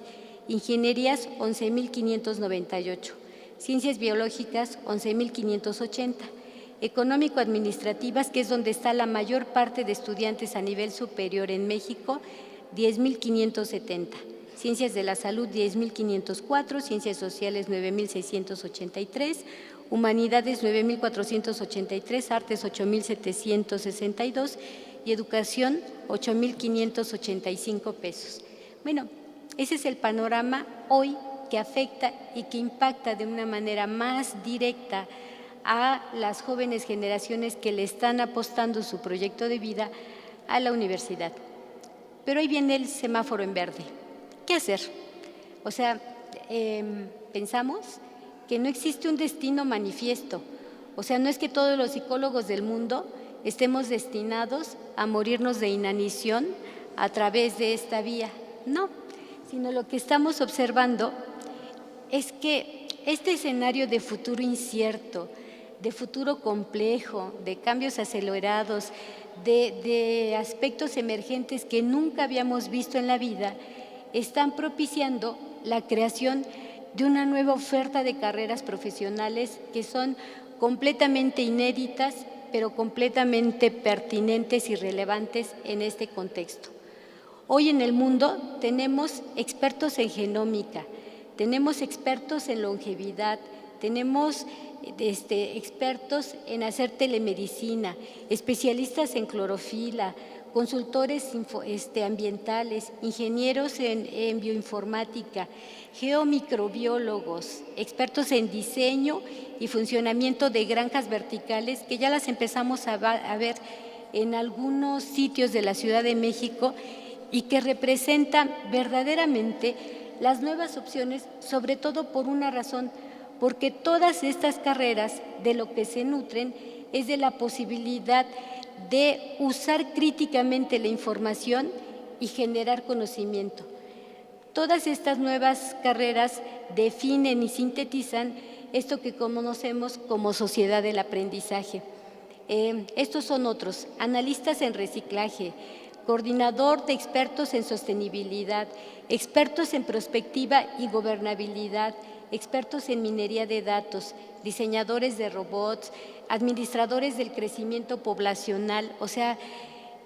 Ingenierías, 11,598. Ciencias biológicas, 11,580. Económico-administrativas, que es donde está la mayor parte de estudiantes a nivel superior en México, 10,570. Ciencias de la salud, 10,504. Ciencias sociales, 9,683. Humanidades, 9,483. Artes, 8,762. Y educación, 8,585 pesos. Bueno, ese es el panorama hoy que afecta y que impacta de una manera más directa a las jóvenes generaciones que le están apostando su proyecto de vida a la universidad. Pero ahí viene el semáforo en verde. ¿Qué hacer? O sea, pensamos que no existe un destino manifiesto. O sea, no es que todos los psicólogos del mundo estemos destinados a morirnos de inanición a través de esta vía. No, sino lo que estamos observando es que este escenario de futuro incierto, de futuro complejo, de cambios acelerados, de aspectos emergentes que nunca habíamos visto en la vida, están propiciando la creación de una nueva oferta de carreras profesionales que son completamente inéditas, pero completamente pertinentes y relevantes en este contexto. Hoy en el mundo tenemos expertos en genómica, tenemos expertos en longevidad, tenemos expertos en hacer telemedicina, especialistas en clorofila, consultores ambientales, ingenieros en bioinformática, geomicrobiólogos, expertos en diseño y funcionamiento de granjas verticales, que ya las empezamos a ver en algunos sitios de la Ciudad de México y que representan verdaderamente las nuevas opciones, sobre todo por una razón, porque todas estas carreras de lo que se nutren es de la posibilidad de usar críticamente la información y generar conocimiento. Todas estas nuevas carreras definen y sintetizan esto que conocemos como sociedad del aprendizaje. Estos son otros: analistas en reciclaje, coordinador de expertos en sostenibilidad, expertos en prospectiva y gobernabilidad, expertos en minería de datos, diseñadores de robots, administradores del crecimiento poblacional. O sea,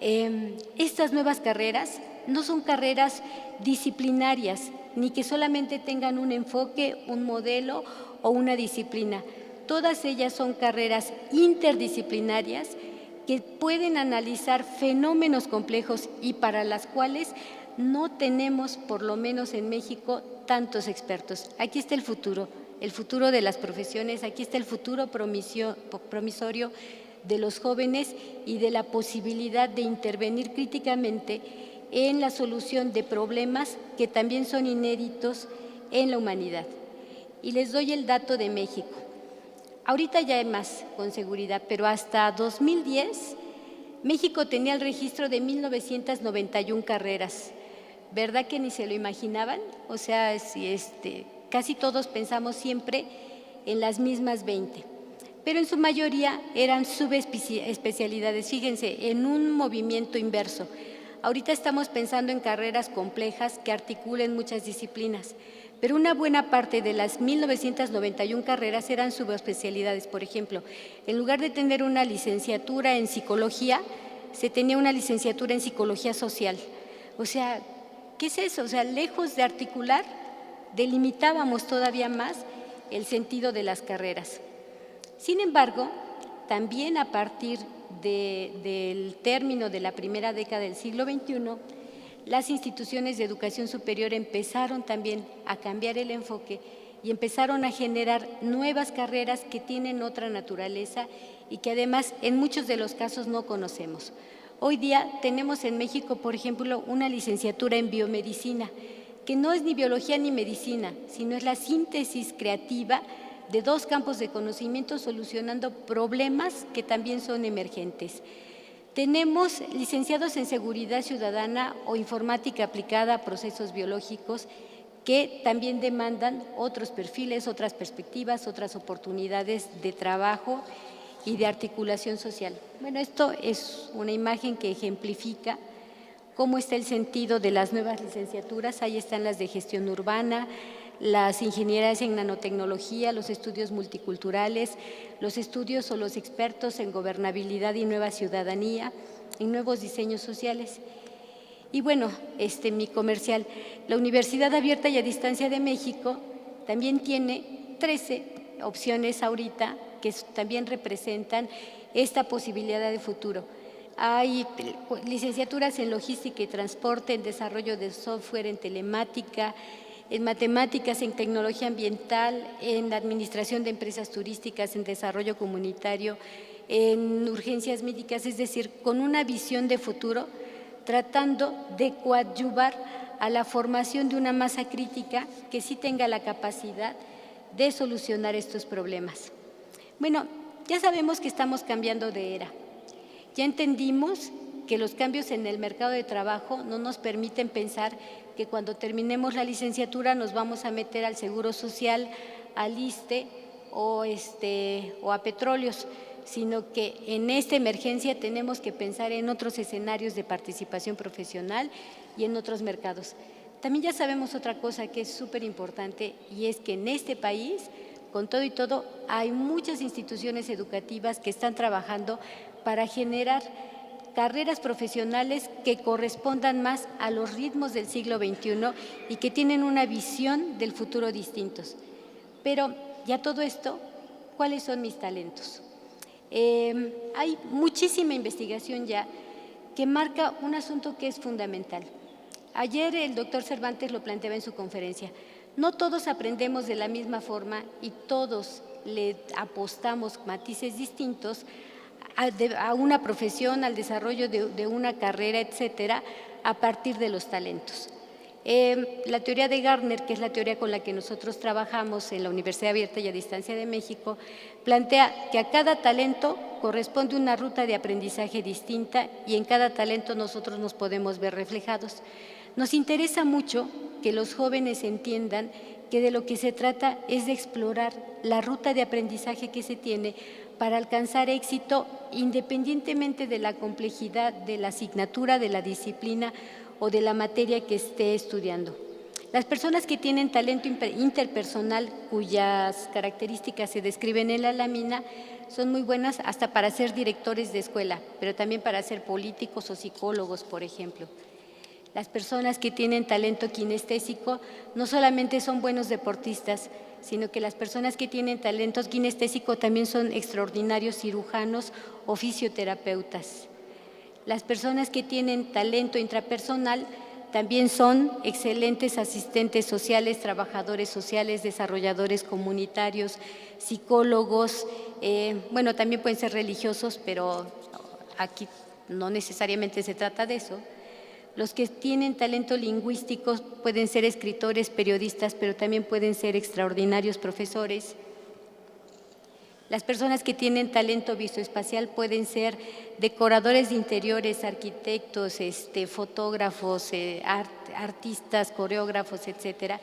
estas nuevas carreras no son carreras disciplinarias, ni que solamente tengan un enfoque, un modelo o una disciplina. Todas ellas son carreras interdisciplinarias que pueden analizar fenómenos complejos y para las cuales no tenemos, por lo menos en México, tantos expertos. Aquí está el futuro de las profesiones, aquí está el futuro promisorio de los jóvenes y de la posibilidad de intervenir críticamente en la solución de problemas que también son inéditos en la humanidad. Y les doy el dato de México. Ahorita ya hay más con seguridad, pero hasta 2010 México tenía el registro de 1991 carreras. ¿Verdad que ni se lo imaginaban? O sea, casi todos pensamos siempre en las mismas 20, pero en su mayoría eran subespecialidades. Fíjense, en un movimiento inverso. Ahorita estamos pensando en carreras complejas que articulen muchas disciplinas, pero una buena parte de las 1991 carreras eran subespecialidades. Por ejemplo, en lugar de tener una licenciatura en psicología, se tenía una licenciatura en psicología social. O sea, ¿qué es eso? O sea, lejos de articular, delimitábamos todavía más el sentido de las carreras. Sin embargo, también a partir del término de la primera década del siglo XXI, las instituciones de educación superior empezaron también a cambiar el enfoque y empezaron a generar nuevas carreras que tienen otra naturaleza y que además en muchos de los casos no conocemos. Hoy día tenemos en México, por ejemplo, una licenciatura en biomedicina, que no es ni biología ni medicina, sino es la síntesis creativa de dos campos de conocimiento solucionando problemas que también son emergentes. Tenemos licenciados en seguridad ciudadana o informática aplicada a procesos biológicos que también demandan otros perfiles, otras perspectivas, otras oportunidades de trabajo y de articulación social. Bueno, esto es una imagen que ejemplifica cómo está el sentido de las nuevas licenciaturas. Ahí están las de gestión urbana, las ingenierías en nanotecnología, los estudios multiculturales, los estudios o los expertos en gobernabilidad y nueva ciudadanía, en nuevos diseños sociales. Y bueno, mi comercial, la Universidad Abierta y a Distancia de México también tiene 13 opciones ahorita que también representan esta posibilidad de futuro. Hay licenciaturas en logística y transporte, en desarrollo de software, en telemática, en matemáticas, en tecnología ambiental, en administración de empresas turísticas, en desarrollo comunitario, en urgencias médicas, es decir, con una visión de futuro, tratando de coadyuvar a la formación de una masa crítica que sí tenga la capacidad de solucionar estos problemas. Bueno, ya sabemos que estamos cambiando de era. Ya entendimos que los cambios en el mercado de trabajo no nos permiten pensar que cuando terminemos la licenciatura nos vamos a meter al Seguro Social, al ISSSTE o a petróleos, sino que en esta emergencia tenemos que pensar en otros escenarios de participación profesional y en otros mercados. También ya sabemos otra cosa que es súper importante, y es que en este país, con todo y todo, hay muchas instituciones educativas que están trabajando para generar carreras profesionales que correspondan más a los ritmos del siglo XXI y que tienen una visión del futuro distintos. Pero ya todo esto, ¿cuáles son mis talentos? Hay muchísima investigación ya que marca un asunto que es fundamental. Ayer el doctor Cervantes lo planteaba en su conferencia. No todos aprendemos de la misma forma y todos le apostamos matices distintos a una profesión, al desarrollo de una carrera, etcétera, a partir de los talentos. La teoría de Gardner, que es la teoría con la que nosotros trabajamos en la Universidad Abierta y a Distancia de México, plantea que a cada talento corresponde una ruta de aprendizaje distinta y en cada talento nosotros nos podemos ver reflejados. Nos interesa mucho que los jóvenes entiendan que de lo que se trata es de explorar la ruta de aprendizaje que se tiene para alcanzar éxito independientemente de la complejidad de la asignatura, de la disciplina o de la materia que esté estudiando. Las personas que tienen talento interpersonal, cuyas características se describen en la lámina, son muy buenas hasta para ser directores de escuela, pero también para ser políticos o psicólogos, por ejemplo. Las personas que tienen talento kinestésico no solamente son buenos deportistas, sino que las personas que tienen talento kinestésico también son extraordinarios cirujanos o fisioterapeutas. Las personas que tienen talento intrapersonal también son excelentes asistentes sociales, trabajadores sociales, desarrolladores comunitarios, psicólogos, bueno, también pueden ser religiosos, pero aquí no necesariamente se trata de eso. Los que tienen talento lingüístico pueden ser escritores, periodistas, pero también pueden ser extraordinarios profesores. Las personas que tienen talento visoespacial pueden ser decoradores de interiores, arquitectos, fotógrafos, artistas, coreógrafos, etcétera.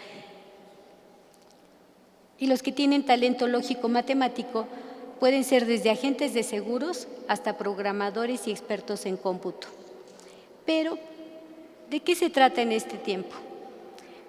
Y los que tienen talento lógico-matemático pueden ser desde agentes de seguros hasta programadores y expertos en cómputo. Pero, ¿de qué se trata en este tiempo?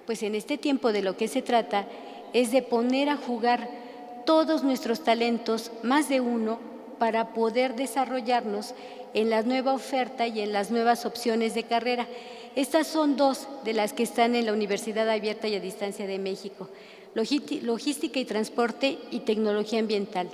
Pues en este tiempo de lo que se trata es de poner a jugar todos nuestros talentos, más de uno, para poder desarrollarnos en la nueva oferta y en las nuevas opciones de carrera. Estas son dos de las que están en la Universidad Abierta y a Distancia de México: logística y transporte y tecnología ambiental.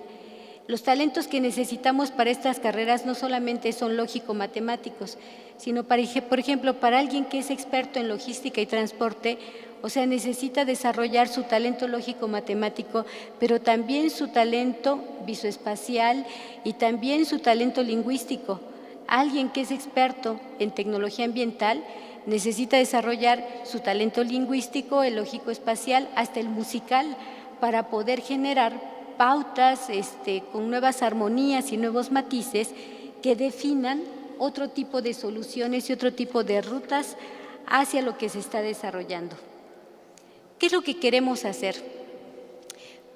Los talentos que necesitamos para estas carreras no solamente son lógico-matemáticos, sino, por ejemplo, para alguien que es experto en logística y transporte, o sea, necesita desarrollar su talento lógico-matemático, pero también su talento visoespacial y también su talento lingüístico. Alguien que es experto en tecnología ambiental necesita desarrollar su talento lingüístico, el lógico-espacial, hasta el musical, para poder generar pautas con nuevas armonías y nuevos matices que definan otro tipo de soluciones y otro tipo de rutas hacia lo que se está desarrollando. ¿Qué es lo que queremos hacer?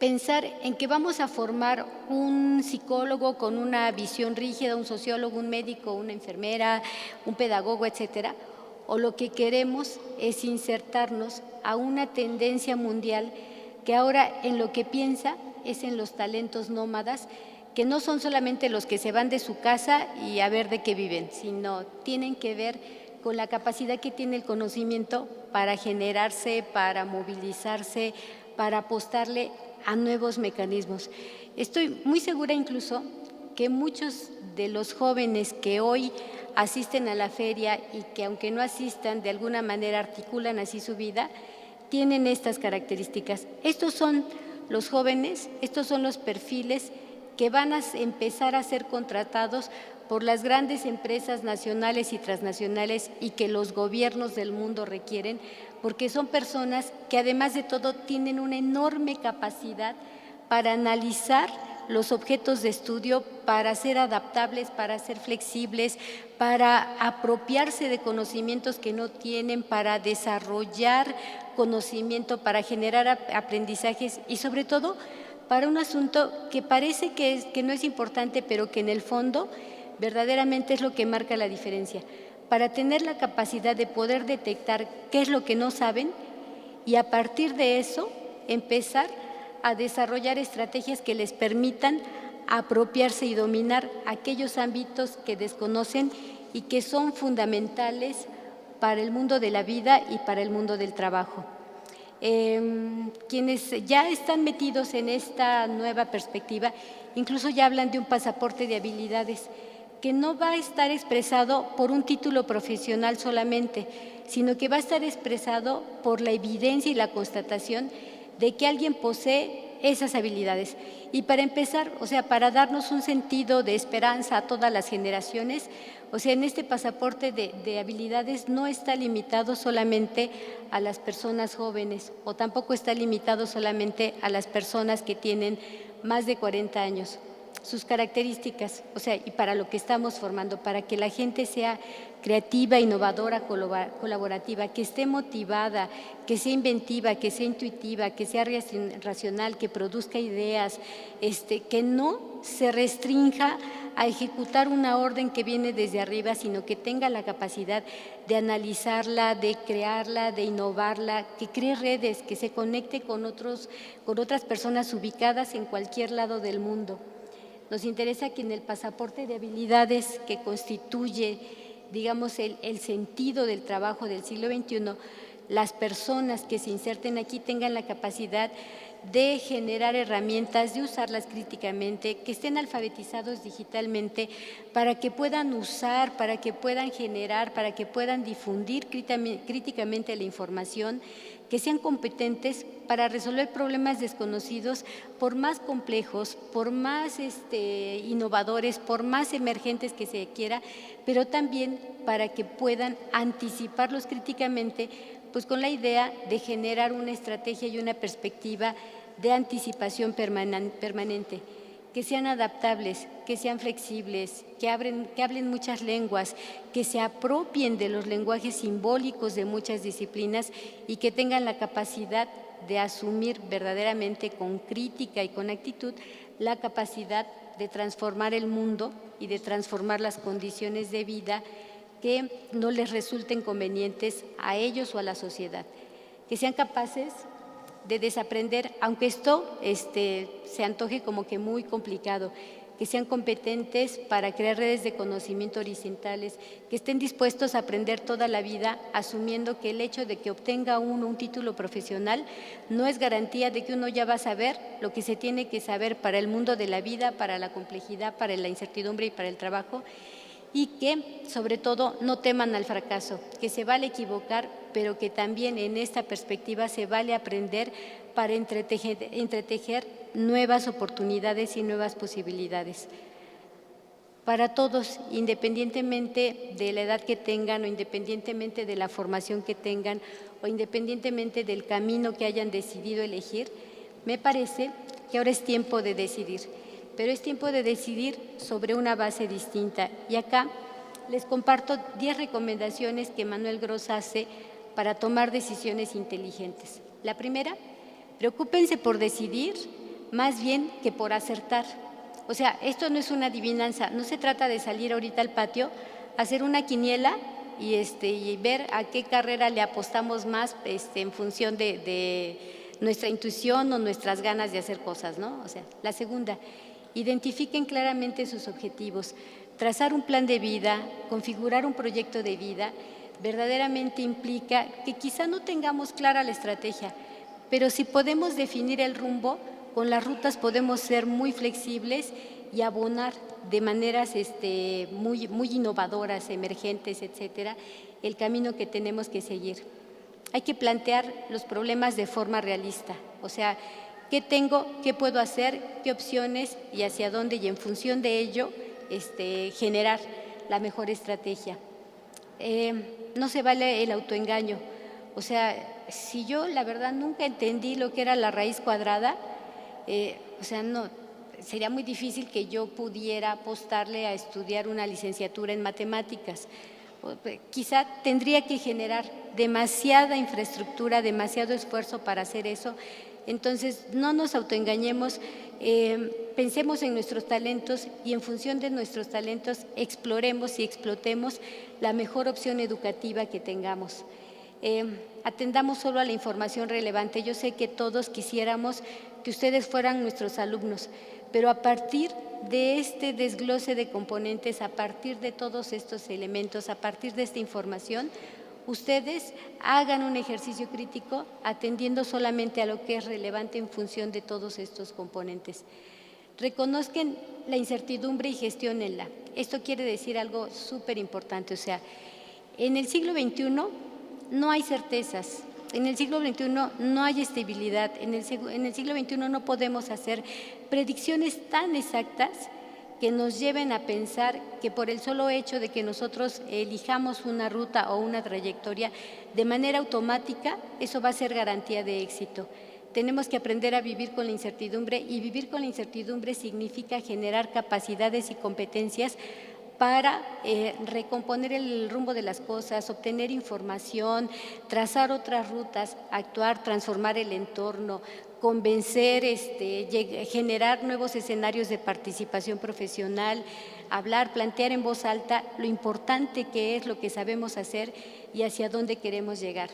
Pensar en que vamos a formar un psicólogo con una visión rígida, un sociólogo, un médico, una enfermera, un pedagogo, etcétera, o lo que queremos es insertarnos a una tendencia mundial que ahora en lo que piensa es en los talentos nómadas, que no son solamente los que se van de su casa y a ver de qué viven, sino tienen que ver con la capacidad que tiene el conocimiento para generarse, para movilizarse, para apostarle a nuevos mecanismos. Estoy muy segura incluso que muchos de los jóvenes que hoy asisten a la feria y que aunque no asistan de alguna manera articulan así su vida, tienen estas características. Estos son los jóvenes, estos son los perfiles que van a empezar a ser contratados por las grandes empresas nacionales y transnacionales y que los gobiernos del mundo requieren, porque son personas que además de todo tienen una enorme capacidad para analizar los objetos de estudio, para ser adaptables, para ser flexibles, para apropiarse de conocimientos que no tienen, para desarrollar conocimiento, para generar aprendizajes y sobre todo para un asunto que parece que no es importante, pero que en el fondo verdaderamente es lo que marca la diferencia, para tener la capacidad de poder detectar qué es lo que no saben y a partir de eso empezar a desarrollar estrategias que les permitan apropiarse y dominar aquellos ámbitos que desconocen y que son fundamentales para el mundo de la vida y para el mundo del trabajo. Quienes ya están metidos en esta nueva perspectiva, incluso ya hablan de un pasaporte de habilidades que no va a estar expresado por un título profesional solamente, sino que va a estar expresado por la evidencia y la constatación de que alguien posee esas habilidades. Y para empezar, o sea, para darnos un sentido de esperanza a todas las generaciones, o sea, en este pasaporte de habilidades no está limitado solamente a las personas jóvenes o tampoco está limitado solamente a las personas que tienen más de 40 años. Sus características, o sea, y para lo que estamos formando, para que la gente sea creativa, innovadora, colaborativa, que esté motivada, que sea inventiva, que sea intuitiva, que sea racional, que produzca ideas, que no se restrinja a ejecutar una orden que viene desde arriba, sino que tenga la capacidad de analizarla, de crearla, de innovarla, que cree redes, que se conecte con otras personas ubicadas en cualquier lado del mundo. Nos interesa que en el pasaporte de habilidades que constituye, digamos, el sentido del trabajo del siglo XXI, las personas que se inserten aquí tengan la capacidad de generar herramientas, de usarlas críticamente, que estén alfabetizados digitalmente para que puedan usar, para que puedan generar, para que puedan difundir críticamente la información, que sean competentes para resolver problemas desconocidos, por más complejos, por más innovadores, por más emergentes que se quiera, pero también para que puedan anticiparlos críticamente, pues con la idea de generar una estrategia y una perspectiva de anticipación permanente, que sean adaptables, que sean flexibles, que hablen muchas lenguas, que se apropien de los lenguajes simbólicos de muchas disciplinas y que tengan la capacidad de asumir verdaderamente con crítica y con actitud la capacidad de transformar el mundo y de transformar las condiciones de vida que no les resulten convenientes a ellos o a la sociedad, que sean capaces de desaprender, aunque esto se antoje como que muy complicado, que sean competentes para crear redes de conocimiento horizontales, que estén dispuestos a aprender toda la vida, asumiendo que el hecho de que obtenga uno un título profesional no es garantía de que uno ya va a saber lo que se tiene que saber para el mundo de la vida, para la complejidad, para la incertidumbre y para el trabajo, y que, sobre todo, no teman al fracaso, que se vale equivocar, pero que también en esta perspectiva se vale aprender para entretejer nuevas oportunidades y nuevas posibilidades. Para todos, independientemente de la edad que tengan o independientemente de la formación que tengan o independientemente del camino que hayan decidido elegir, me parece que ahora es tiempo de decidir. Pero es tiempo de decidir sobre una base distinta. Y acá les comparto 10 recomendaciones que Manuel Gros hace para tomar decisiones inteligentes. La primera, preocúpense por decidir más bien que por acertar. O sea, esto no es una adivinanza, no se trata de salir ahorita al patio, hacer una quiniela y ver a qué carrera le apostamos más en función de nuestra intuición o nuestras ganas de hacer cosas, ¿no? O sea, la segunda, identifiquen claramente sus objetivos. Trazar un plan de vida, configurar un proyecto de vida, verdaderamente implica que quizá no tengamos clara la estrategia, pero si podemos definir el rumbo, con las rutas podemos ser muy flexibles y abonar de maneras muy innovadoras, emergentes, etcétera, el camino que tenemos que seguir. hay que plantear los problemas de forma realista, o sea, ¿qué tengo, qué puedo hacer, qué opciones y hacia dónde? Y en función de ello, generar la mejor estrategia. No se vale el autoengaño. O sea, si yo la verdad nunca entendí lo que era la raíz cuadrada, o sea, no, sería muy difícil que yo pudiera apostarle a estudiar una licenciatura en matemáticas. Quizá tendría que generar demasiada infraestructura, demasiado esfuerzo para hacer eso. Entonces, no nos autoengañemos, pensemos en nuestros talentos y en función de nuestros talentos exploremos y explotemos la mejor opción educativa que tengamos. Atendamos solo a la información relevante. Yo sé que todos quisiéramos que ustedes fueran nuestros alumnos, pero a partir de este desglose de componentes, a partir de todos estos elementos, a partir de esta información, ustedes hagan un ejercicio crítico atendiendo solamente a lo que es relevante en función de todos estos componentes. Reconozcan la incertidumbre y gestiónenla. Esto quiere decir algo súper importante, o sea, en el siglo XXI no hay certezas, en el siglo XXI no hay estabilidad, en el siglo XXI no podemos hacer predicciones tan exactas que nos lleven a pensar que por el solo hecho de que nosotros elijamos una ruta o una trayectoria, de manera automática, eso va a ser garantía de éxito. Tenemos que aprender a vivir con la incertidumbre y vivir con la incertidumbre significa generar capacidades y competencias para recomponer el rumbo de las cosas, obtener información, trazar otras rutas, actuar, transformar el entorno, convencer, generar nuevos escenarios de participación profesional, hablar, plantear en voz alta lo importante que es lo que sabemos hacer y hacia dónde queremos llegar.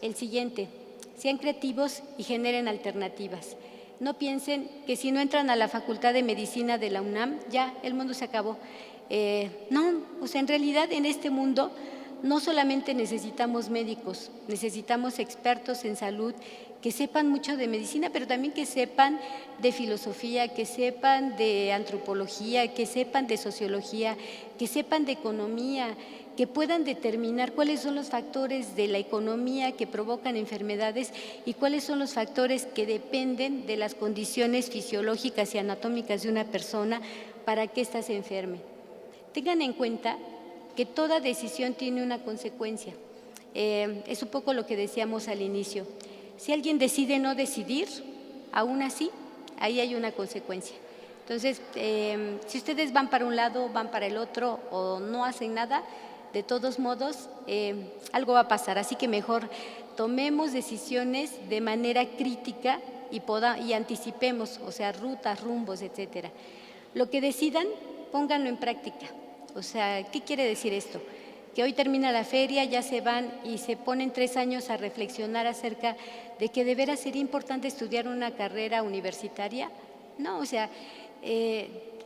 El siguiente, sean creativos y generen alternativas. No piensen que si no entran a la Facultad de Medicina de la UNAM, ya el mundo se acabó. No, o sea, en realidad en este mundo no solamente necesitamos médicos, necesitamos expertos en salud que sepan mucho de medicina, pero también que sepan de filosofía, que sepan de antropología, que sepan de sociología, que sepan de economía, que puedan determinar cuáles son los factores de la economía que provocan enfermedades y cuáles son los factores que dependen de las condiciones fisiológicas y anatómicas de una persona para que ésta se enferme. Tengan en cuenta que toda decisión tiene una consecuencia. Es un poco lo que decíamos al inicio. Si alguien decide no decidir, aún así, ahí hay una consecuencia. Entonces, si ustedes van para un lado, van para el otro o no hacen nada, de todos modos, algo va a pasar. Así que mejor tomemos decisiones de manera crítica y anticipemos, o sea, rutas, rumbos, etcétera. Lo que decidan, pónganlo en práctica. O sea, ¿qué quiere decir esto? Que hoy termina la feria, ya se van y se ponen 3 años a reflexionar acerca de que de veras sería importante estudiar una carrera universitaria. No, o sea,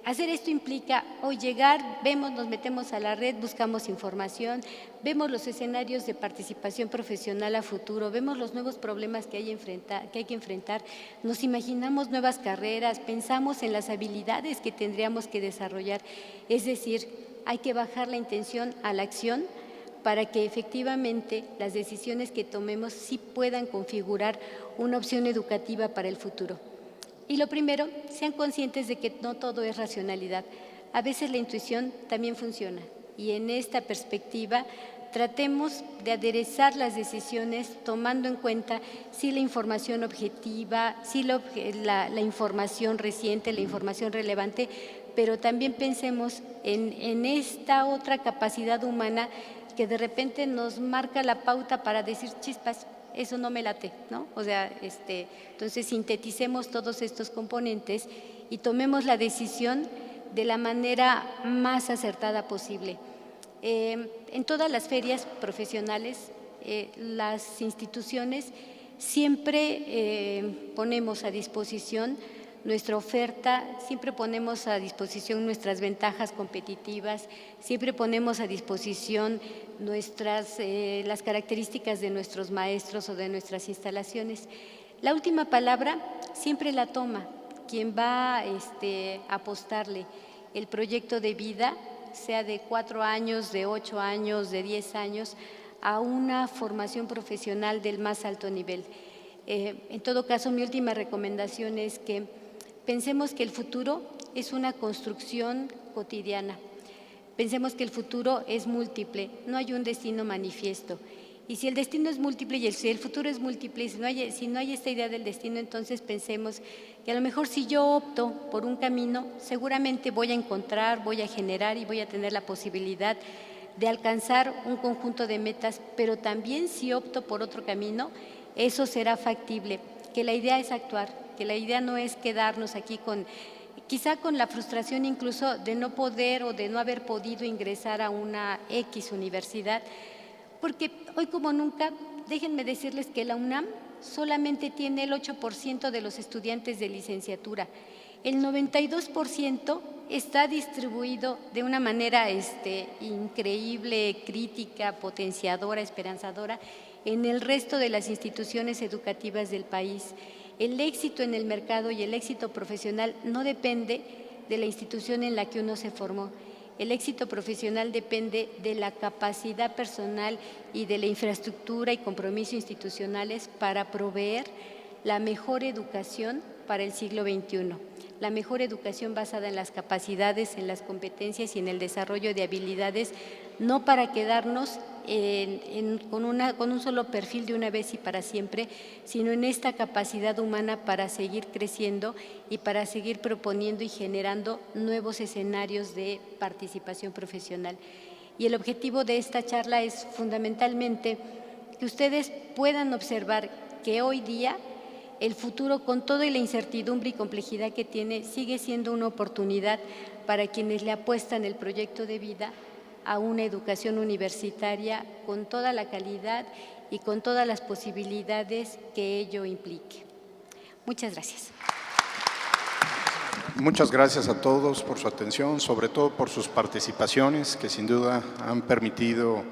hacer esto implica hoy llegar, vemos, nos metemos a la red, buscamos información, vemos los escenarios de participación profesional a futuro, vemos los nuevos problemas que hay que enfrentar, nos imaginamos nuevas carreras, pensamos en las habilidades que tendríamos que desarrollar, es decir, hay que bajar la intención a la acción para que efectivamente las decisiones que tomemos sí puedan configurar una opción educativa para el futuro. Y lo primero, sean conscientes de que no todo es racionalidad. A veces la intuición también funciona y en esta perspectiva tratemos de aderezar las decisiones tomando en cuenta si la información objetiva, si la información reciente, la información relevante, pero también pensemos en esta otra capacidad humana que de repente nos marca la pauta para decir chispas, eso no me late, ¿no? O sea, entonces sinteticemos todos estos componentes y tomemos la decisión de la manera más acertada posible. En todas las ferias profesionales, las instituciones siempre ponemos a disposición nuestra oferta, siempre ponemos a disposición nuestras ventajas competitivas, siempre ponemos a disposición las características de nuestros maestros o de nuestras instalaciones. La última palabra siempre la toma quien va a apostarle el proyecto de vida, sea de 4 años, de 8 años, de 10 años, a una formación profesional del más alto nivel. En todo caso, mi última recomendación es que pensemos que el futuro es una construcción cotidiana. Pensemos que el futuro es múltiple, no hay un destino manifiesto. Y si el destino es múltiple y si el futuro es múltiple, y si no hay esta idea del destino, entonces pensemos que a lo mejor si yo opto por un camino, seguramente voy a encontrar, voy a generar y voy a tener la posibilidad de alcanzar un conjunto de metas, pero también si opto por otro camino, eso será factible. Que la idea es actuar, que la idea no es quedarnos aquí quizá con la frustración incluso de no poder o de no haber podido ingresar a una X universidad, porque hoy como nunca, déjenme decirles que la UNAM solamente tiene el 8% de los estudiantes de licenciatura. El 92% está distribuido de una manera increíble, crítica, potenciadora, esperanzadora en el resto de las instituciones educativas del país. El éxito en el mercado y el éxito profesional no depende de la institución en la que uno se formó. El éxito profesional depende de la capacidad personal y de la infraestructura y compromiso institucionales para proveer la mejor educación para el siglo XXI. La mejor educación basada en las capacidades, en las competencias y en el desarrollo de habilidades, no para quedarnos con un solo perfil de una vez y para siempre, sino en esta capacidad humana para seguir creciendo y para seguir proponiendo y generando nuevos escenarios de participación profesional. Y el objetivo de esta charla es fundamentalmente que ustedes puedan observar que hoy día el futuro, con toda la incertidumbre y complejidad que tiene, sigue siendo una oportunidad para quienes le apuestan el proyecto de vida a una educación universitaria con toda la calidad y con todas las posibilidades que ello implique. Muchas gracias. Muchas gracias a todos por su atención, sobre todo por sus participaciones, que sin duda han permitido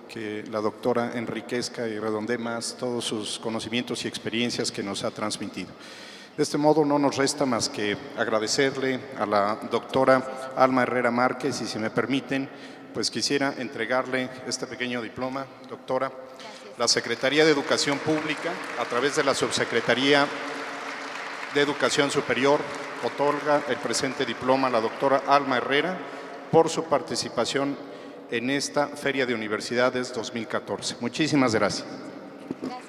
que la doctora enriquezca y redondee más todos sus conocimientos y experiencias que nos ha transmitido. De este modo, no nos resta más que agradecerle a la doctora Alma Herrera Márquez y, si me permiten, pues quisiera entregarle este pequeño diploma, doctora. Gracias. La Secretaría de Educación Pública, a través de la Subsecretaría de Educación Superior, otorga el presente diploma a la doctora Alma Herrera por su participación en esta Feria de Universidades 2014. Muchísimas gracias. Gracias.